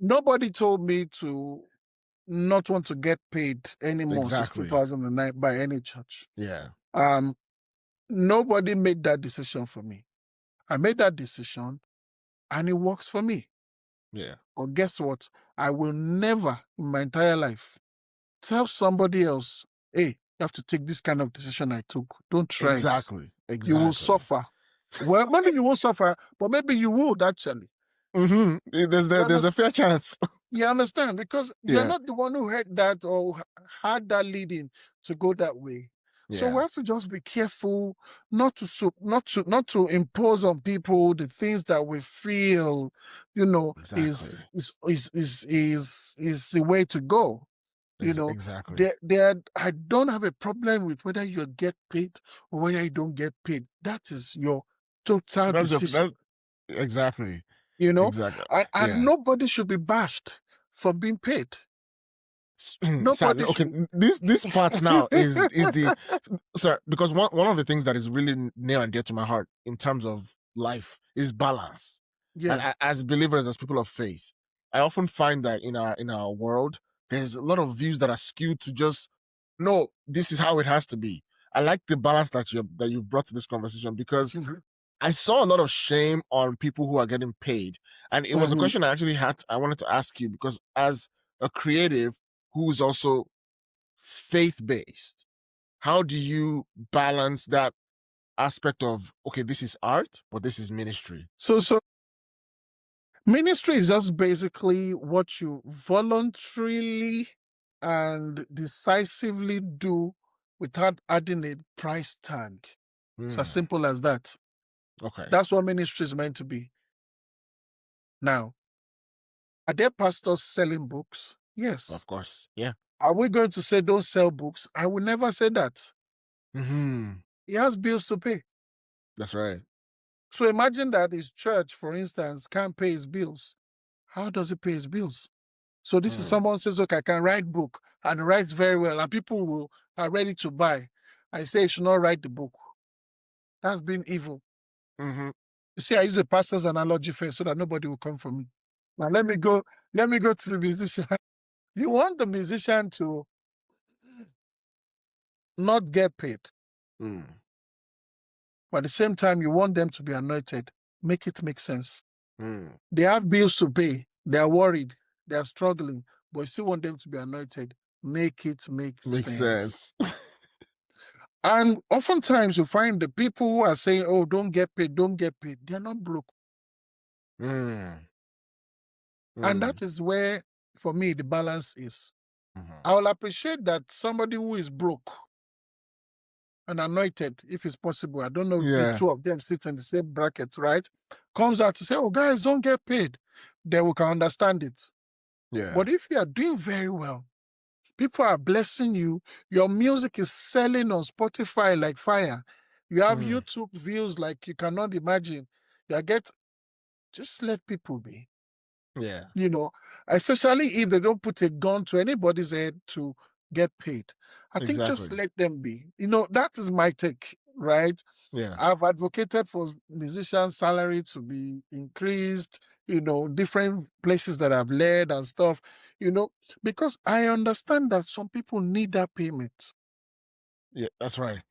Nobody told me to not want to get paid anymore since Exactly. 2009 by any church. Yeah. Um, Nobody made that decision for me. I made that decision and it works for me. Yeah. But guess what? I will never in my entire life tell somebody else, hey, you have to take this kind of decision I took. Don't try it. Exactly. You will Exactly. suffer. Well, maybe you won't suffer, but maybe you would actually. There's a fair chance. You understand? Because you're Yeah. not the one who had that or had that leading to go that way. So we Yeah. have to just be careful not to impose on people the things that we feel, Exactly. is the way to go. Exactly. I don't have a problem with whether you get paid or whether you don't get paid. That is your total decision. That exactly. You know, Exactly. and Yeah. nobody should be bashed for being paid. Sad. Nobody Okay, should. this part now is the sir, because one of the things that is really near and dear to my heart in terms of life is balance. And Yeah. as believers, as people of faith, I often find that in our world, there's a lot of views that are skewed to just no, this is how it has to be. I like the balance that you've brought to this conversation because Mhm. I saw a lot of shame on people who are getting paid. And it was a Mhm. question I wanted to ask you because as a creative who's also faith based, how do you balance that aspect of, okay, this is art, but this is ministry? So ministry is just basically what you voluntarily and decisively do without adding a price tag. It's as Hmm. simple as that. Okay. That's what ministry is meant to be. Now, are there pastors selling books? Yes. Of course. Yeah. Are we going to say don't sell books? I will never say that. Hmm. He has bills to pay. That's right. So imagine that his church, for instance, can't pay his bills. How does he pay his bills? So this is Hmm. someone says, okay, I can write book and writes very well, and people are ready to buy. I say you should not write the book. That's been evil. Hmm. You see, I use a pastor's analogy first so that nobody will come for me. Now let me go to the musician. You want the musician to not get paid, Hmm. but at the same time, you want them to be anointed. Make it make sense. Hmm. They have bills to pay. They are worried. They are struggling, but you still want them to be anointed. Make it make Makes sense. sense. And oftentimes you find the people who are saying, oh, don't get paid, don't get paid. They're not broke. Hmm. And Hmm. that is where, for me, the balance is. Hmm. I will appreciate that somebody who is broke and anointed, if it's possible, I don't know if the Yeah. two of them sit in the same bracket, right? Comes out to say, oh, guys, don't get paid. Then we can understand it. Yeah. But if you are doing very well, people are blessing you. Your music is selling on Spotify like fire. You have Hmm. YouTube views like you cannot imagine. You get just let people be. Yeah. You know, especially if they don't put a gun to anybody's head to get paid. I think just Exactly. let them be. That is my take, right? Yeah. I've advocated for musicians' salary to be increased, different places that I've led and stuff, because I understand that some people need that payment. Yeah. That's right.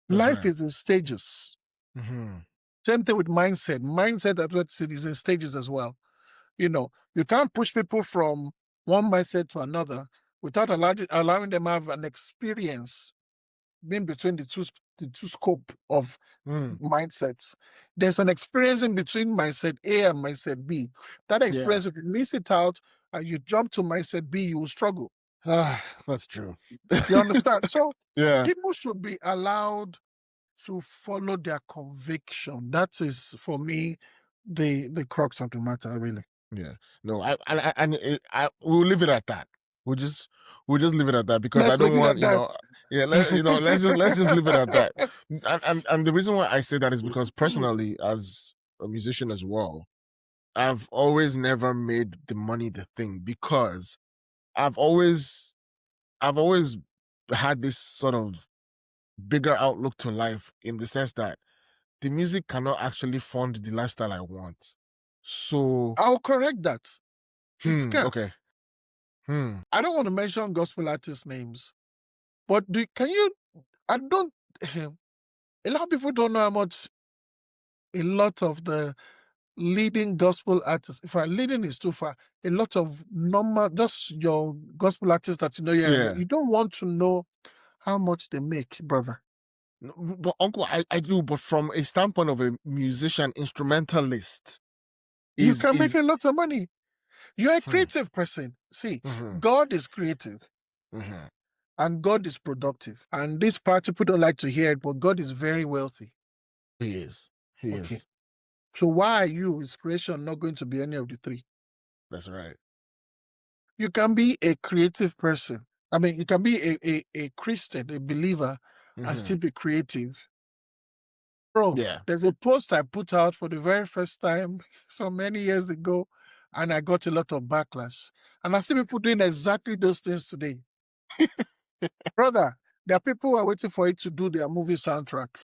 That's Life right. is in stages. Hmm. Same thing with mindset. Mindset, at what is in stages as well. You can't push people from one mindset to another without allowing them have an experience in between the two scope of Hmm. mindsets. There's an experience in between mindset A and mindset B. That Yeah. experience, if you miss it out and you jump to mindset B, you will struggle. Ah, that's true. You understand? So Yeah. people should be allowed to follow their conviction. That is, for me, the crux of the matter, really. Yeah. No, we'll leave it at that. We'll just leave it at that because I Let's leave don't it want, at that. yeah, let's just leave it at that. And the reason why I say that is because personally, as a musician as well, I've always never made the money the thing because I've always I've always had this sort of bigger outlook to life in the sense that the music cannot actually fund the lifestyle I want. So, I'll correct that. It can. okay. Hmm. I don't want to mention gospel artist names, but can you? I don't. A lot of people don't know how much a lot of the leading gospel artists. In fact, leading is too far. A lot of normal, just your gospel artists that you know, Yeah. you don't want to know how much they make, brother. But uncle, I do, but from a standpoint of a musician instrumentalist, You can make is a lot of money. You're a hmm, creative person. See, mhm, God is creative mhm. and God is productive. And this part people don't like to hear it, but God is very wealthy. He is. He Okay. is. So why are you, his creation, not going to be any of the three? That's right. You can be a creative person. I mean, you can be a Christian, a believer, and Hmm. still be creative. Bro, Yeah. there's a post I put out for the very first time so many years ago, and I got a lot of backlash. And I see people doing exactly those things today. Brother, there are people who are waiting for you to do their movie soundtrack.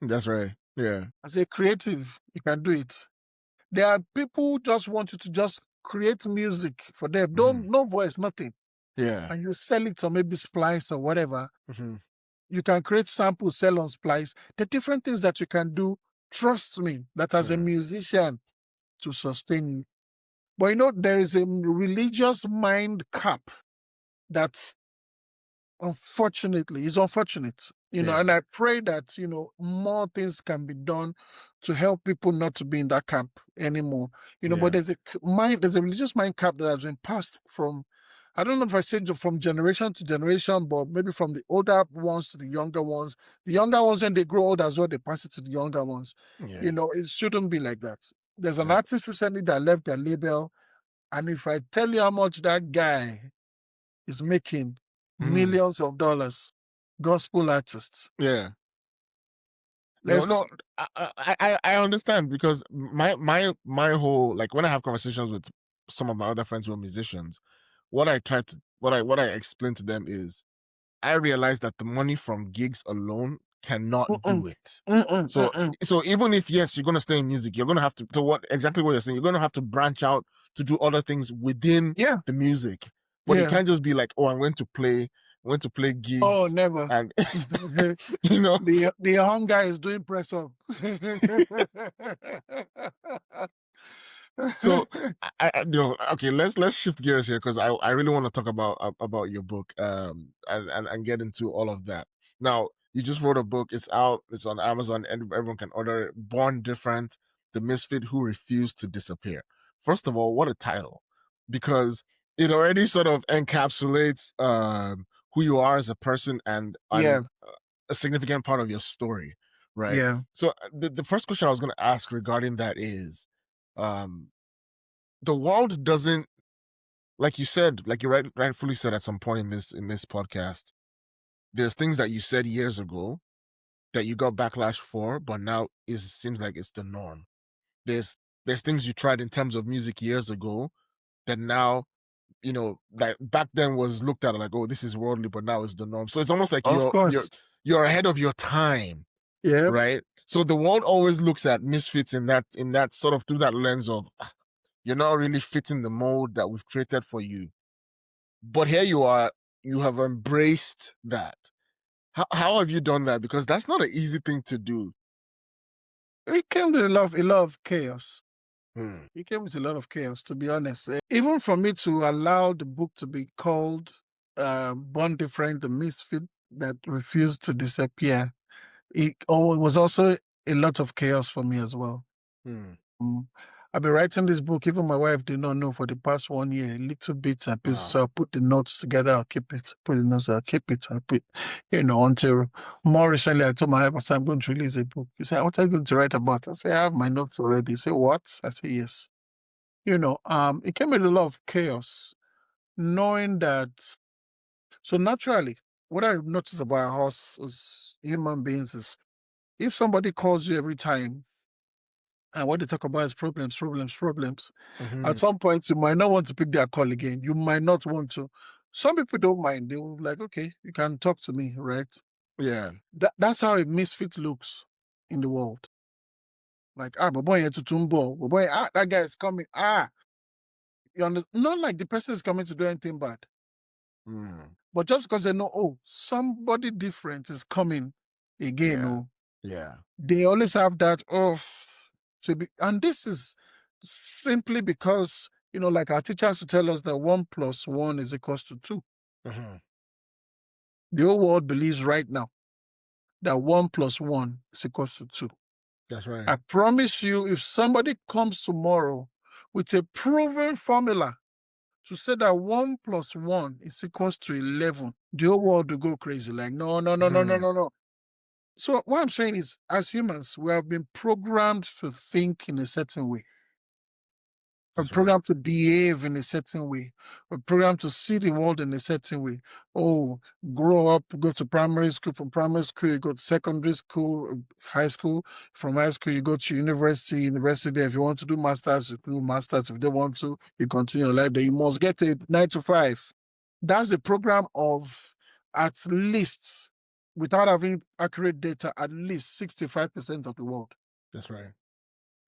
That's right. Yeah. As a creative, you can do it. There are people who just want you to just create music for them. Hmm. No voice, nothing. Yeah. And you sell it or maybe Splice or whatever. Hmm. You can create samples, sell on Splice. The different things that you can do, trust me, that as a Hmm. musician to sustain you. But you know, there is a religious mind cap that unfortunately is unfortunate, Yeah. and I pray that, more things can be done to help people not to be in that camp anymore. But Yeah. there's a religious mind cap that has been passed from, I don't know if I say from generation to generation, but maybe from the older ones to the younger ones. The younger ones, when they grow old as well, they pass it to the younger ones. Yeah. It shouldn't be like that. There's an Yeah. artist recently that left their label, and if I tell you how much that guy is making, Mm. millions of dollars, gospel artists. Yeah. No, Let's no, I understand because my whole, like, when I have conversations with some of my other friends who are musicians, what I explain to them is I realize that the money from gigs alone cannot mm-mm, do it. mm-mm, So mm-mm. so even if, yes, you're gonna stay in music, you're gonna have to, what exactly what you're saying, you're gonna have to branch out to do other things within Yeah, the music. But it yeah. can't just be like, oh, I went to play Oh, gigs never. and the you know. the hunger is doing press up. So okay, let's shift gears here because I really want to talk about your book, and get into all of that. Now, you just wrote a book. It's out. It's on Amazon, and everyone can order it. Born Different: The Misfit Who Refused to Disappear. First of all, what a title! Because it already sort of encapsulates who you are as a person and Yeah, a significant part of your story, right? yeah, So the first question I was going to ask regarding that is, um, the world doesn't, like you said, like you rightfully said at some point in this podcast, there's things that you said years ago that you got backlash for, but now it seems like it's the norm. There's things you tried in terms of music years ago that now, that back then was looked at like, oh, this is worldly, but now it's the norm. So it's almost like of you're course. you're ahead of your time, Yeah, right? So the world always looks at Misfits in that sort of, through that lens of, you're not really fitting the mold that we've created for you. But here you are, you have embraced that. How have you done that? Because that's not an easy thing to do. it came with a lot of chaos. Hmm. It came with a lot of chaos, to be honest. Even for me to allow the book to be called Born Different, the Misfit that refused to disappear, it was also a lot of chaos for me as well. Hmm. Mm. I've been writing this book. Even my wife did not know for the past 1 year, little bits and pieces. Wow. So I put the notes together, I'll keep it. Put the notes, I'll keep it. I'll put, until more recently, I told my wife, I said, I'm going to release a book. He said, what are you going to write about? I said, I have my notes already. He said, what? I said, yes. It came with a lot of chaos, knowing that. So naturally, what I noticed about us as human beings is if somebody calls you every time and what they talk about is problems, problems, problems, Mm-hmm. at some point you might not want to pick their call again. You might not want to. Some people don't mind. They will be like, okay, you can talk to me, right? Yeah. That's how a misfit looks in the world. Like, but boy, to tumbo, but boy, that guy is coming. You understand? Not like the person is coming to do anything bad, Hmm. but just because they know, oh, somebody different is coming again. Yeah. Oh, Yeah. they always have that. Oh, And this is simply because, like our teachers would tell us that 1 + 1 is equals to 2. Mhm. The whole world believes right now that 1 + 1 is equals to 2. That's right. I promise you, if somebody comes tomorrow with a proven formula to say that 1 + 1 is equals to 11, the whole world will go crazy. Like, no, no, no, no, no, Mhm. no, no. So what I'm saying is, as humans, we have been programmed to think in a certain way. We're That's right. programmed to behave in a certain way. We're programmed to see the world in a certain way. Oh, grow up, go to primary school. From primary school, you go to secondary school, high school. From high school, you go to university. University, there, if you want to do masters, you do masters. If you don't want to, you continue your life. Then you must get a 9 to 5. That's the program of, at least, without having accurate data, at least 65% of the world. That's right.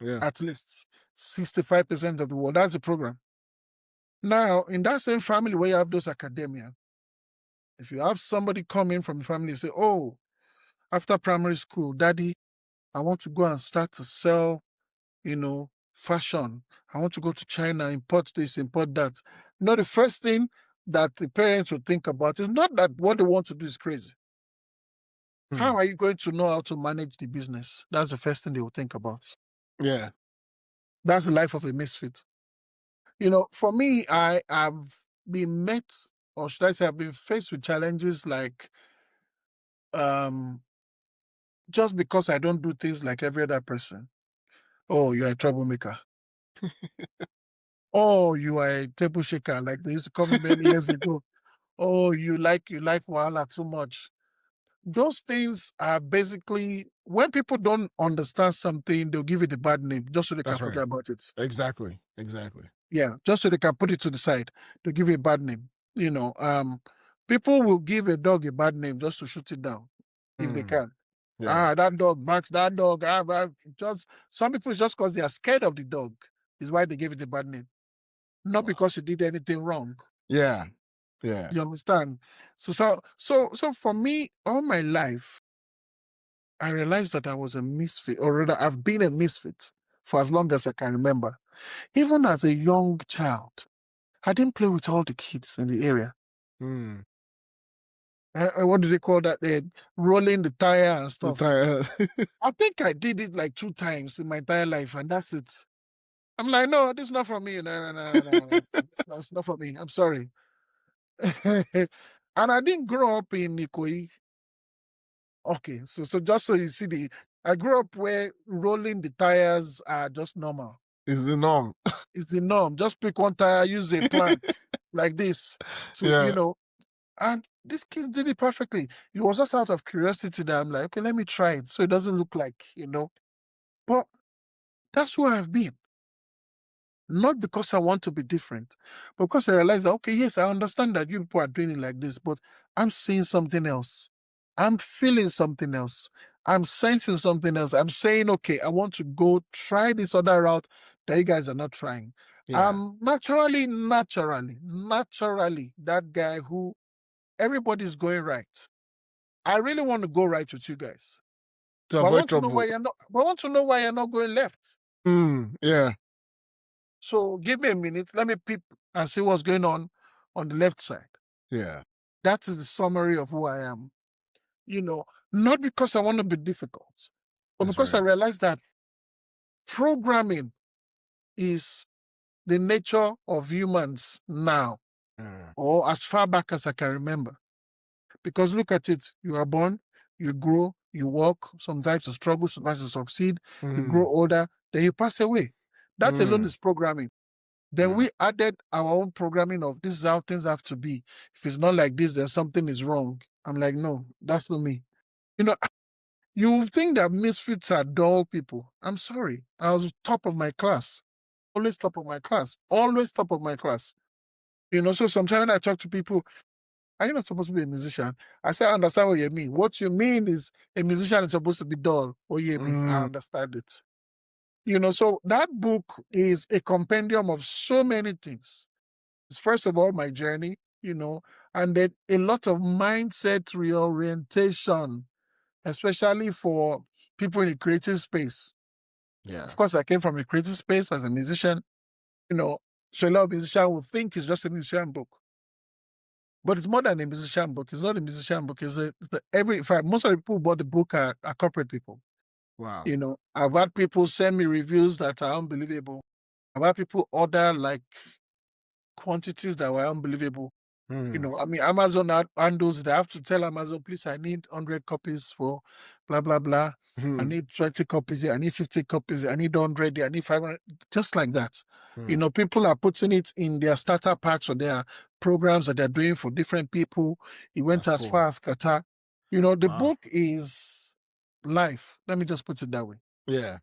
Yeah. At least 65% of the world. That's the program. Now, in that same family where you have those academia, if you have somebody come in from the family and say, oh, after primary school, daddy, I want to go and start to sell, fashion. I want to go to China, import this, import that. The first thing that the parents will think about is not that what they want to do is crazy. How Mm. are you going to know how to manage the business? That's the first thing they will think about. Yeah. That's the life of a misfit. For me, I have been met, or should I say, I've been faced with challenges like, um, just because I don't do things like every other person. Oh, you're a troublemaker. Oh, you are a table shaker, like they used to call me many years ago. Oh, you like Wahala too much. Those things are basically when people don't understand something, they'll give it a bad name just so they can That's right. forget about it. Exactly. Exactly. Yeah, just so they can put it to the side. They'll give it a bad name. People will give a dog a bad name just to shoot it down if they Mm. can. Yeah. Ah, that dog barks, that dog. Just some people, it's just because they are scared of the dog is why they gave it a bad name. Not Wow. because it did anything wrong. Yeah. Yeah. You understand? So for me, all my life, I realized that I was a misfit, or rather, I've been a misfit for as long as I can remember. Even as a young child, I didn't play with all the kids in the area. Mm. What do they call that? They're rolling the tire and The stuff. tire. I think I did it like 2 times in my entire life, and that's it. I'm like, no, this is not for me. No, no, no, no, no. It's not for me. I'm sorry. And I didn't grow up in Ikoyi. Okay, so just so you see, I grew up where rolling the tires are just normal. Is the norm. It's the norm. Just pick one tire, use a plank like this. So, Yeah. and this kid did it perfectly. It was just out of curiosity that I'm like, okay, let me try it. So it doesn't look like. But that's who I've been. Not because I want to be different, but because I realize that, okay, yes, I understand that you people are doing it like this, but I'm seeing something else. I'm feeling something else. I'm sensing something else. I'm saying, okay, I want to go try this other route that you guys are not trying. Yeah. I'm naturally that guy who everybody's going right. I really want to go right with you guys. To But I avoid want to know why trouble. you're not but I want to know why you're not going left. Mm. Yeah. So give me a minute. Let me peep and see what's going on the left side. Yeah. That is the summary of who I am. Not because I want to be difficult, but That's because I right. realize that programming is the nature of humans now, Mm. or as far back as I can remember. Because look at it, you are born, you grow, you walk, sometimes you struggle, sometimes you succeed, you grow Mm. older, then you pass away. That alone Mm. is programming. Then Mm. we added our own programming of this is how things have to be. If it's not like this, then something is wrong. I'm like, no, that's not me. You know, you think that misfits are dull people. I'm sorry. I was top of my class. Always top of my class. Always top of my class. So sometimes when I talk to people, are you not supposed to be a musician? I say, I understand what you mean. What you mean is a musician is supposed to be dull. Oh, yeah, me. I Mm. understand it. So that book is a compendium of so many things. It's first of all my journey, and then a lot of mindset reorientation, especially for people in the creative space. Yeah. Of course, I came from a creative space as a musician, you know, so a lot of musicians would think it's just a musician book. But it's more than a musician book. It's not a musician book. In fact, most of the people who bought the book are corporate people. Wow. You know, I've had people send me reviews that are unbelievable. I've had people order like quantities that were unbelievable. You Mm. know, I mean, Amazon handles, they have to tell Amazon, please, I need 100 copies for blah, blah, blah. I Mm. need 20 copies here. I need 50 copies here. I need 100 here. I need 500, just like that. You Mm. know, people are putting it in their starter packs or their programs that they're doing for different people. It went That's as cool. far as Qatar. You know, the Wow. book is life. Let me just put it that way. Yeah.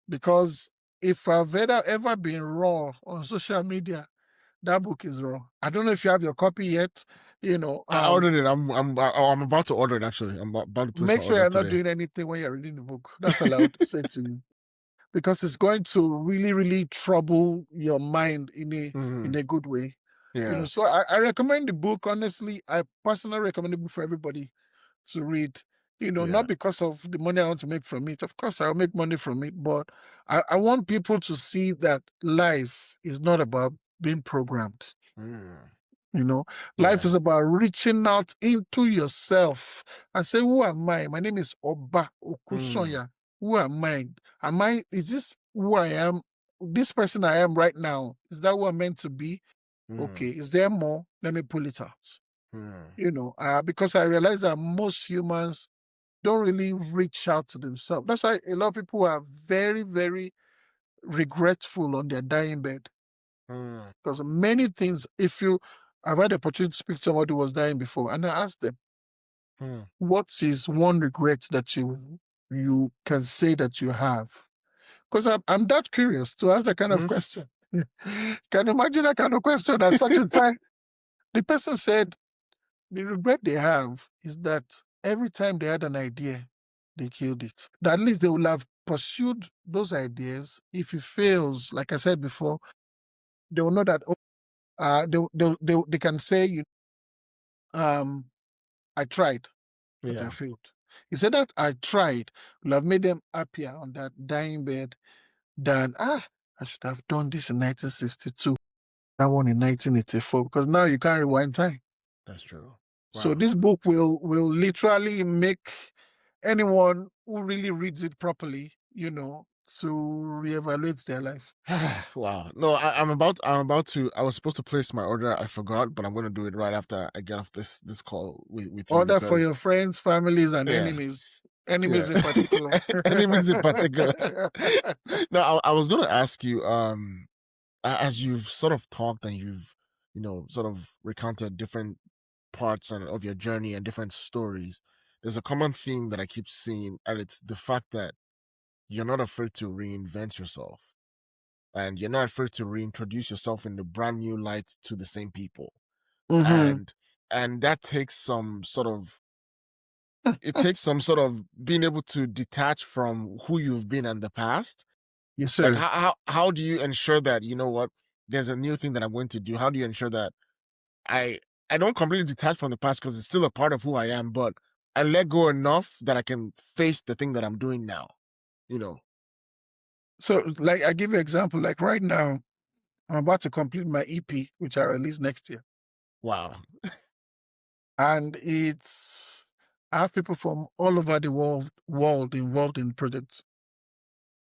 Because if I've ever been raw on social media, that book is raw. I don't know if you have your copy yet. You know, I ordered it. I'm about to order it actually. I'm about to place my make sure order you're not today. doing anything when you're reading the book. That's allowed to say to you. Because it's going to really, really trouble your mind in Mm. a good way. You know, Yeah. so I recommend the book. Honestly, I personally recommend the book for everybody to read. You know, Yeah. not because of the money I want to make from it. Of course, I'll make money from it, but I want people to see that life is not about being programmed. Mm. You know, life Yeah. is about reaching out into yourself and say, who am I? My name is Oba Mm. Okusanya. Who am I? Is this who I am? This person I am right now, is that what I'm meant to be? Mm. Okay, is there more? Let me pull it out. Mm. You know, because I realize that most humans don't really reach out to themselves. That's why a lot of people are very, very regretful on their dying bed. Mm. Because many things, I've had the opportunity to speak to somebody who was dying before, and I asked them, Mm. what is one regret that you can say that you have? Because I'm that curious to ask that kind of Mm. question. Can you imagine that kind of question at such a time? The person said the regret they have is that every time they had an idea, they killed it. That at least they will have pursued those ideas. If it fails, like I said before, they will know that they can say, um, I tried, but I Yeah. failed. He said that I tried will have made them happier on that dying bed than, I should have done this in 1962, that one in 1984, because now you can't rewind time. That's true. So Wow. this book will literally make anyone who really reads it properly, you know, to reevaluate their life. Wow. No, I was supposed to place my order. I forgot, but I'm gonna do it right after I get off this call with you Order for because your friends, families, and yeah. enemies. Yeah. Enemies in particular. Enemies in particular. No, I was gonna ask you, as you've sort of talked and you've, sort of recounted different parts of your journey and different stories, there's a common theme that I keep seeing, and it's the fact that you're not afraid to reinvent yourself. And you're not afraid to reintroduce yourself in the brand new light to the same people. Hmm. And that takes some sort of it takes some sort of being able to detach from who you've been in the past. Yes, Like sir. how do you ensure that, there's a new thing that I'm going to do? How do you ensure that I I don't completely detach from the past because it's still a part of who I am, but I let go enough that I can face the thing that I'm doing now, you know? So, like, I give you an example. Like right now, I'm about to complete my EP, which I release next year, Wow. and I have people from all over the world involved in projects.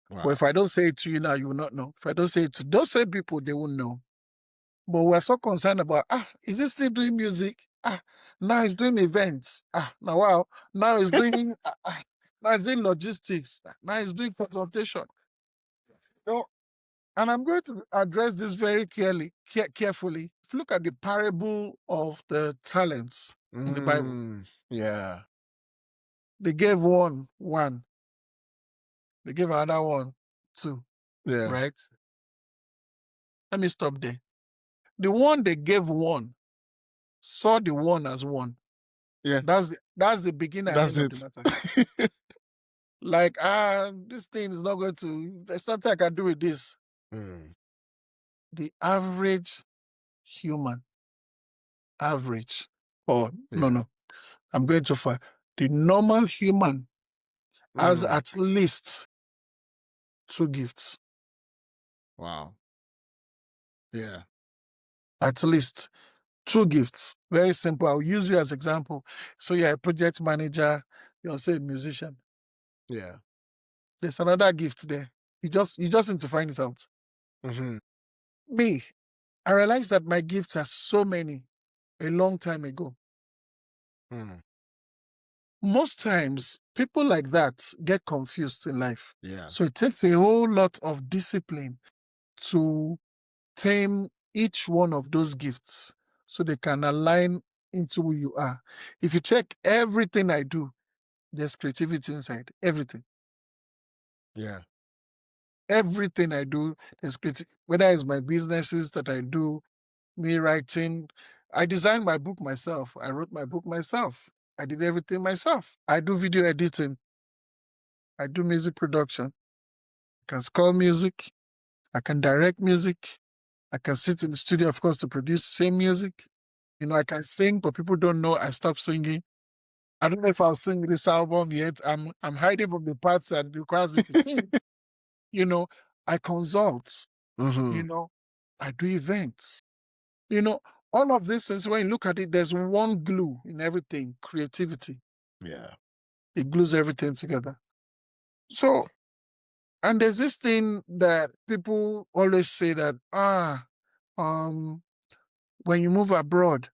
But if Wow. I don't say it to you now, you will not know. If I don't say it to those same people, they won't know. But we're so concerned about, is he still doing music? Now he's doing events. Now wow, now he's doing now he's doing logistics. Now he's doing consultation. No, and I'm going to address this very carefully. If you look at the parable of the talents in the Bible, Yeah. they gave one, they gave another one, two, Yeah. right? Let me stop there. The one they gave one saw the one as one. Yeah. That's the beginning and That's end of the it. matter. Like, this thing is not going to, there's nothing I can do with this. Mm. The average human, average, oh, no, Yeah. no, I'm going too far. The normal human has Mm. at least 2 gifts. Wow. Yeah. At least 2 gifts. Very simple. I'll use you as example. So you're a project manager, you're also a musician. Yeah. There's another gift there. You just need to find it out. Mm-hmm. Me, I realized that my gifts are so many a long time ago. Mm. Most times, people like that get confused in life. Yeah. So it takes a whole lot of discipline to tame each one of those gifts so they can align into who you are. If you check everything I do, there's creativity inside. Everything. Yeah. Everything I do, there's creativity. Whether it's my businesses that I do, me writing. I designed my book myself. I wrote my book myself. I did everything myself. I do video editing. I do music production. I can score music. I can direct music. I can sit in the studio, of course, to produce the same music. I can sing, but people don't know I stopped singing. I don't know if I'll sing this album yet. I'm hiding from the parts that requires me to sing. You know, I consult. Mm-hmm. You know, I do events. You know, all of this is when you look at it, there's one glue in everything: creativity. Yeah. It glues everything together. So, and there's this thing that people always say that um, when you move abroad,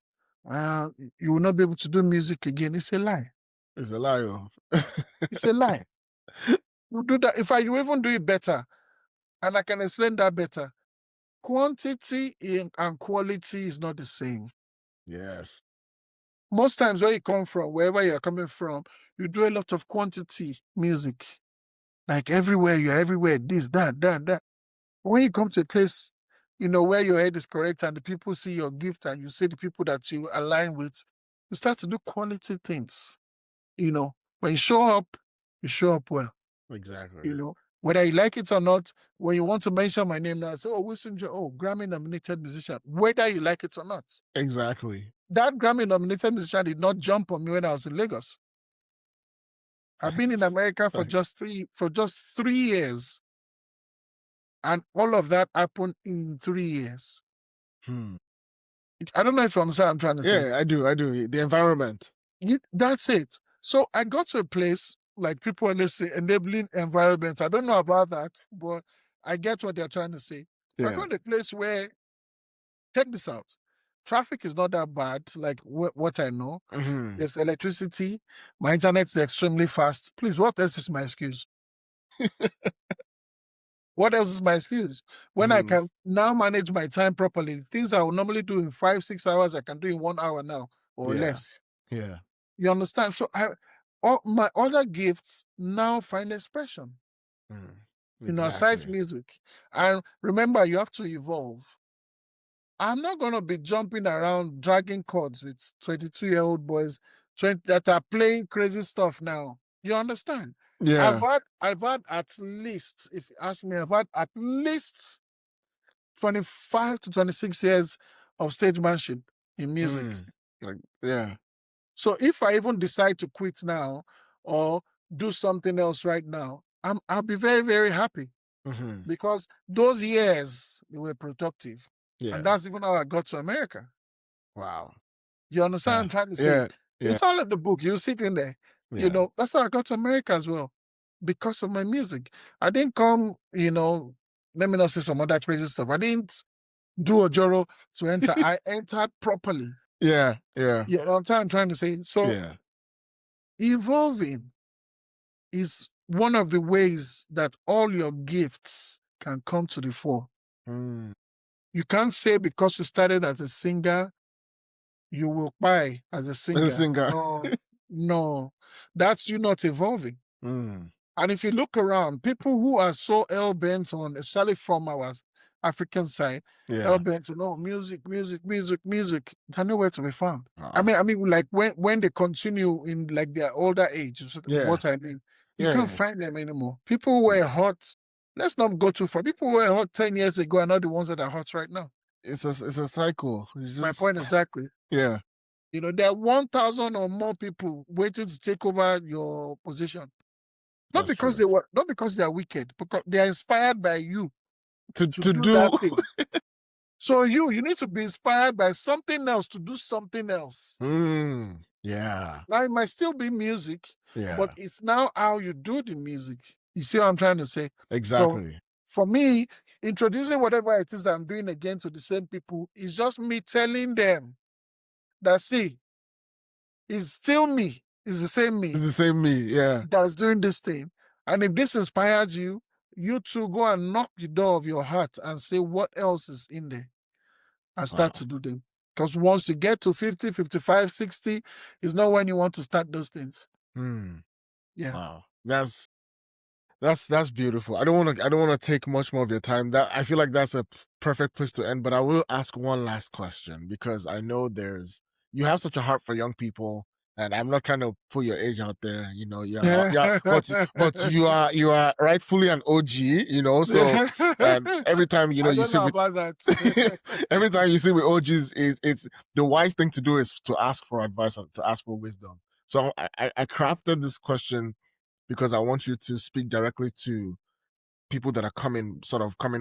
uh, you will not be able to do music again. It's a lie. It's a lie. Oh. It's a lie. You do that. You even do it better, and I can explain that better. Quantity and quality is not the same. Yes. Most times where you come from, wherever you're coming from, you do a lot of quantity music. Like everywhere, you're everywhere, this, that, that, that. When you come to a place, where your head is correct and the people see your gift and you see the people that you align with, you start to do quality things. When you show up well. Exactly. Whether you like it or not, when you want to mention my name now, say, oh, Wilson, Grammy-nominated musician, whether you like it or not. Exactly. That Grammy-nominated musician did not jump on me when I was in Lagos. I've been in America for Thanks. just 3 years, and all of that happened in 3 years. Hmm. I don't know if you understand what I'm trying to say. Yeah, I do. I do. The environment. That's it. So I got to a place, like people always say, enabling environment. I don't know about that, but I get what they're trying to say. I Yeah. got to a place where, check this out, traffic is not that bad, like what I know. Mm-hmm. There's electricity. My internet is extremely fast. Please, what else is my excuse? What else is my excuse? When I Mm-hmm. can now manage my time properly, things I would normally do in 5, 6 hours, I can do in 1 hour now or Yeah. less. Yeah. You understand? So all my other gifts now find expression, Mm. aside Exactly. music. And remember, you have to evolve. I'm not going to be jumping around dragging chords with 22-year-old boys that are playing crazy stuff now. You understand? I've Yeah. had at least, if you ask me, I've had at least 25 to 26 years of stagemanship in music. Mm. Like, yeah. So if I even decide to quit now or do something else right now, I'll be very, very happy Mm-hmm. because those years they were productive. And Yeah. that's even how I got to America. Wow. You understand what Yeah. I'm trying to say? Yeah. Yeah. It's all in the book. You sit in there. Yeah. That's how I got to America as well. Because of my music. I didn't come, let me not say some other crazy stuff. I didn't do a Joro to enter. I entered properly. Yeah. Yeah. You know what I'm trying to say? So Yeah. evolving is one of the ways that all your gifts can come to the fore. Mm. You can't say because you started as a singer, you will buy as a As a singer. singer. No, no, that's you not evolving. Mm. And if you look around, people who are so hell bent on, especially from our African side, hell Yeah. bent on music, music, music, music, they're nowhere to be found. Wow. I mean, like when they continue in like their older age, is Yeah. what I mean, you Yeah. can't Yeah. find them anymore. People who were hot. Let's not go too far. People who were hot 10 years ago are not the ones that are hot right now. It's a cycle. It's My just point exactly. yeah. There are 1,000 or more people waiting to take over your position. Not That's because true. not because they are wicked, because they are inspired by you to To do do. that thing. So you need to be inspired by something else to do something else. Yeah. Now it might still be music, but Yeah. it's now how you do the music. You see what I'm trying to say? So Exactly. for me, introducing whatever it is I'm doing again to the same people is just me telling them that see, it's still me. It's the same It's me the same me. Yeah. that's doing this thing. And if this inspires you, you too go and knock the door of your heart and say what else is in there and start Wow. to do them. Because once you get to 50, 55, 60, is not when you want to start those things. Yeah. Wow. That's beautiful. I don't want to take much more of your time. That I feel like that's a perfect place to end, but I will ask one last question because I know you have such a heart for young people, and I'm not trying to put your age out there, yeah, but you are rightfully an OG, so and every time I you don't sit know with about that. every time you sit with OGs is it's the wise thing to do is to ask for advice and to ask for wisdom. So I crafted this question because I want you to speak directly to people that are coming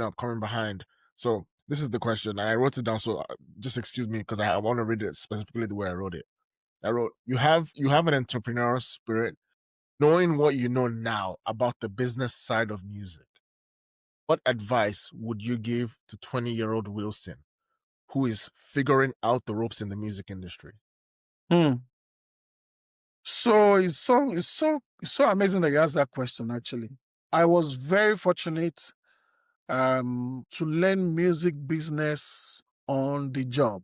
up, coming behind. So this is the question, and I wrote it down. So just excuse me because I want to read it specifically the way I wrote it. I wrote, you have an entrepreneurial spirit, knowing what you know now about the business side of music. What advice would you give to 20-year-old Wilson who is figuring out the ropes in the music industry? Hmm. So it's so amazing that you asked that question. Actually, I was very fortunate to learn music business on the job.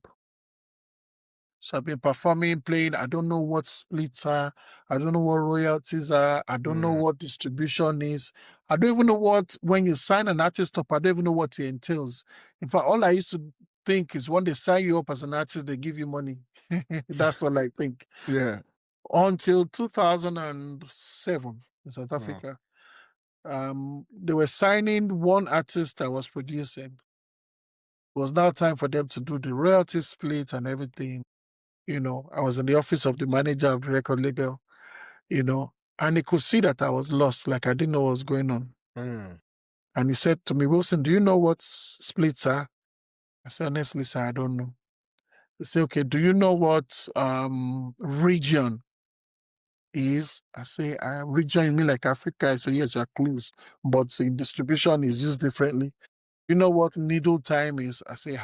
So I've been performing, playing. I don't know what splits are. I don't know what royalties are. I don't know what distribution is. I don't even know what, when you sign an artist up, I don't even know what it entails. In fact, all I used to think is when they sign you up as an artist, they give you money. That's all I think. Yeah. Until 2007 in South Wow. Africa, they were signing one artist I was producing. It was now time for them to do the royalty split and everything. I was in the office of the manager of the record label, and he could see that I was lost, like I didn't know what was going on. And he said to me, Wilson, do you know what splits are? I said, honestly, sir, I don't know. He said, okay, do you know what region is? I say, region, you mean like Africa? I say, yes, you're close, but the distribution is used differently. You know what needle time is? I say,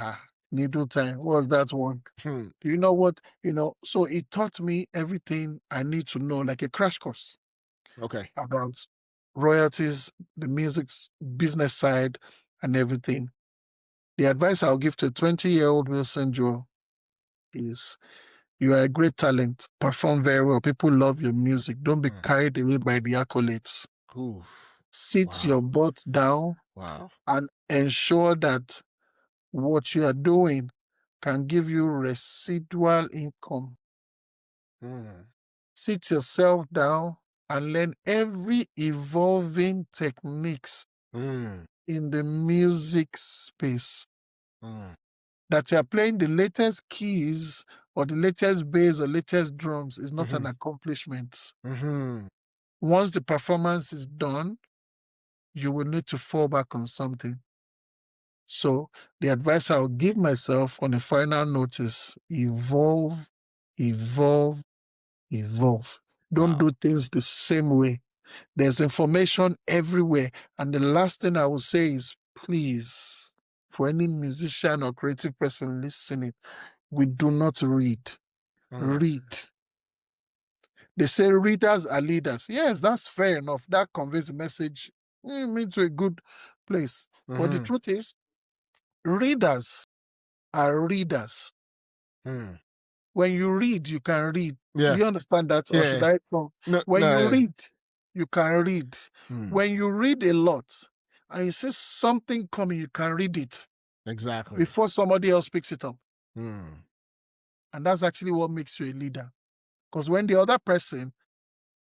needle time. What's that one? Do you know what? So it taught me everything I need to know, like a crash course Okay. about royalties, the music's business side, and everything. The advice I'll give to a 20-year-old Wilson Joel is you are a great talent, perform very well. People love your music. Don't be carried away by the accolades. Ooh. Sit Wow. your butt down Wow. and ensure that what you are doing can give you residual income. Sit yourself down and learn every evolving techniques in the music space. That you are playing the latest keys or the latest bass or latest drums is not an accomplishment. Once the performance is done, you will need to fall back on something. So the advice I'll give myself on a final note is evolve, evolve, evolve. Don't Wow. do things the same way. There's information everywhere. And the last thing I will say is please, for any musician or creative person listening, we do not read. Read. They say readers are leaders. Yes, that's fair enough. That conveys a message into a good place. But the truth is, readers are readers. When you read, you can read. Do Yeah. you understand that? Or should Yeah. I come? No. When No. you Yeah. read, you can read. When you read a lot and you see something coming, you can read it Exactly. before somebody else picks it up. Mm. And that's actually what makes you a leader. Because when the other person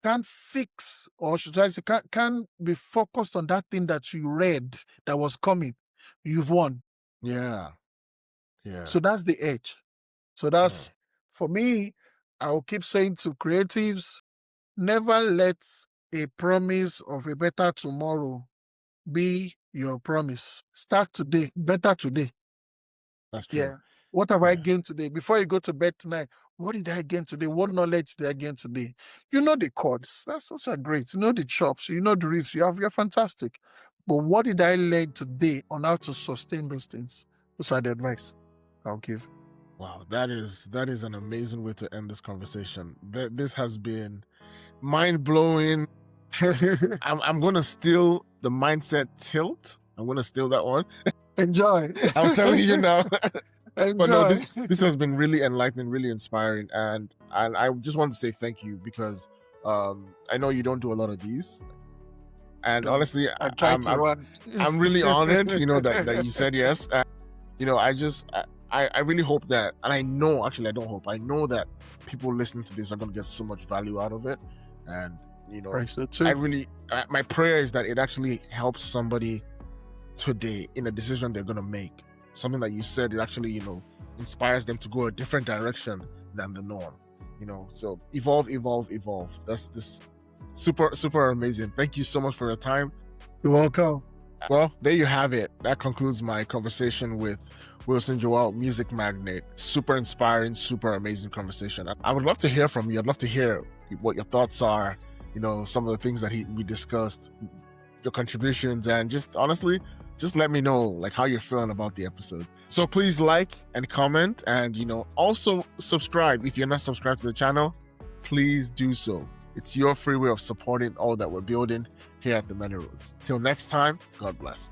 can't fix, or should I say, can't be focused on that thing that you read that was coming, you've won. Yeah. Yeah. So that's the edge. So Mm. that's, for me, I will keep saying to creatives, never let a promise of a better tomorrow be your promise. Start today, better today. That's true. Yeah. What have I Yeah. gained today? Before you go to bed tonight, what did I gain today? What knowledge did I gain today? You know the chords. Those are great. You know the chops. You know the riffs. You're fantastic. But what did I learn today on how to sustain those things? Those are the advice I'll give. Wow, that is an amazing way to end this conversation. This has been mind blowing. I'm gonna steal the mindset tilt. I'm gonna steal that one. Enjoy. I'm telling you now. Enjoy. But no, this has been really enlightening, really inspiring, and I just want to say thank you because I know you don't do a lot of these, and honestly, I tried to run. I'm really honored, that you said yes. I really hope that, and I know, actually, I don't hope, I know that people listening to this are going to get so much value out of it. And, my prayer is that it actually helps somebody today in a decision they're going to make. Something that you said, it actually, inspires them to go a different direction than the norm. So evolve. That's this super, super amazing. Thank you so much for your time. You're welcome. Well, there you have it. That concludes my conversation with Wilson Joel, music magnate. Super inspiring, super amazing conversation. I would love to hear from you. I'd love to hear what your thoughts are, some of the things that we discussed, your contributions, and just honestly, just let me know how you're feeling about the episode. So please like and comment, and also subscribe. If you're not subscribed to the channel, please do so. It's your free way of supporting all that we're building here at The Many Roads. Till next time, God bless.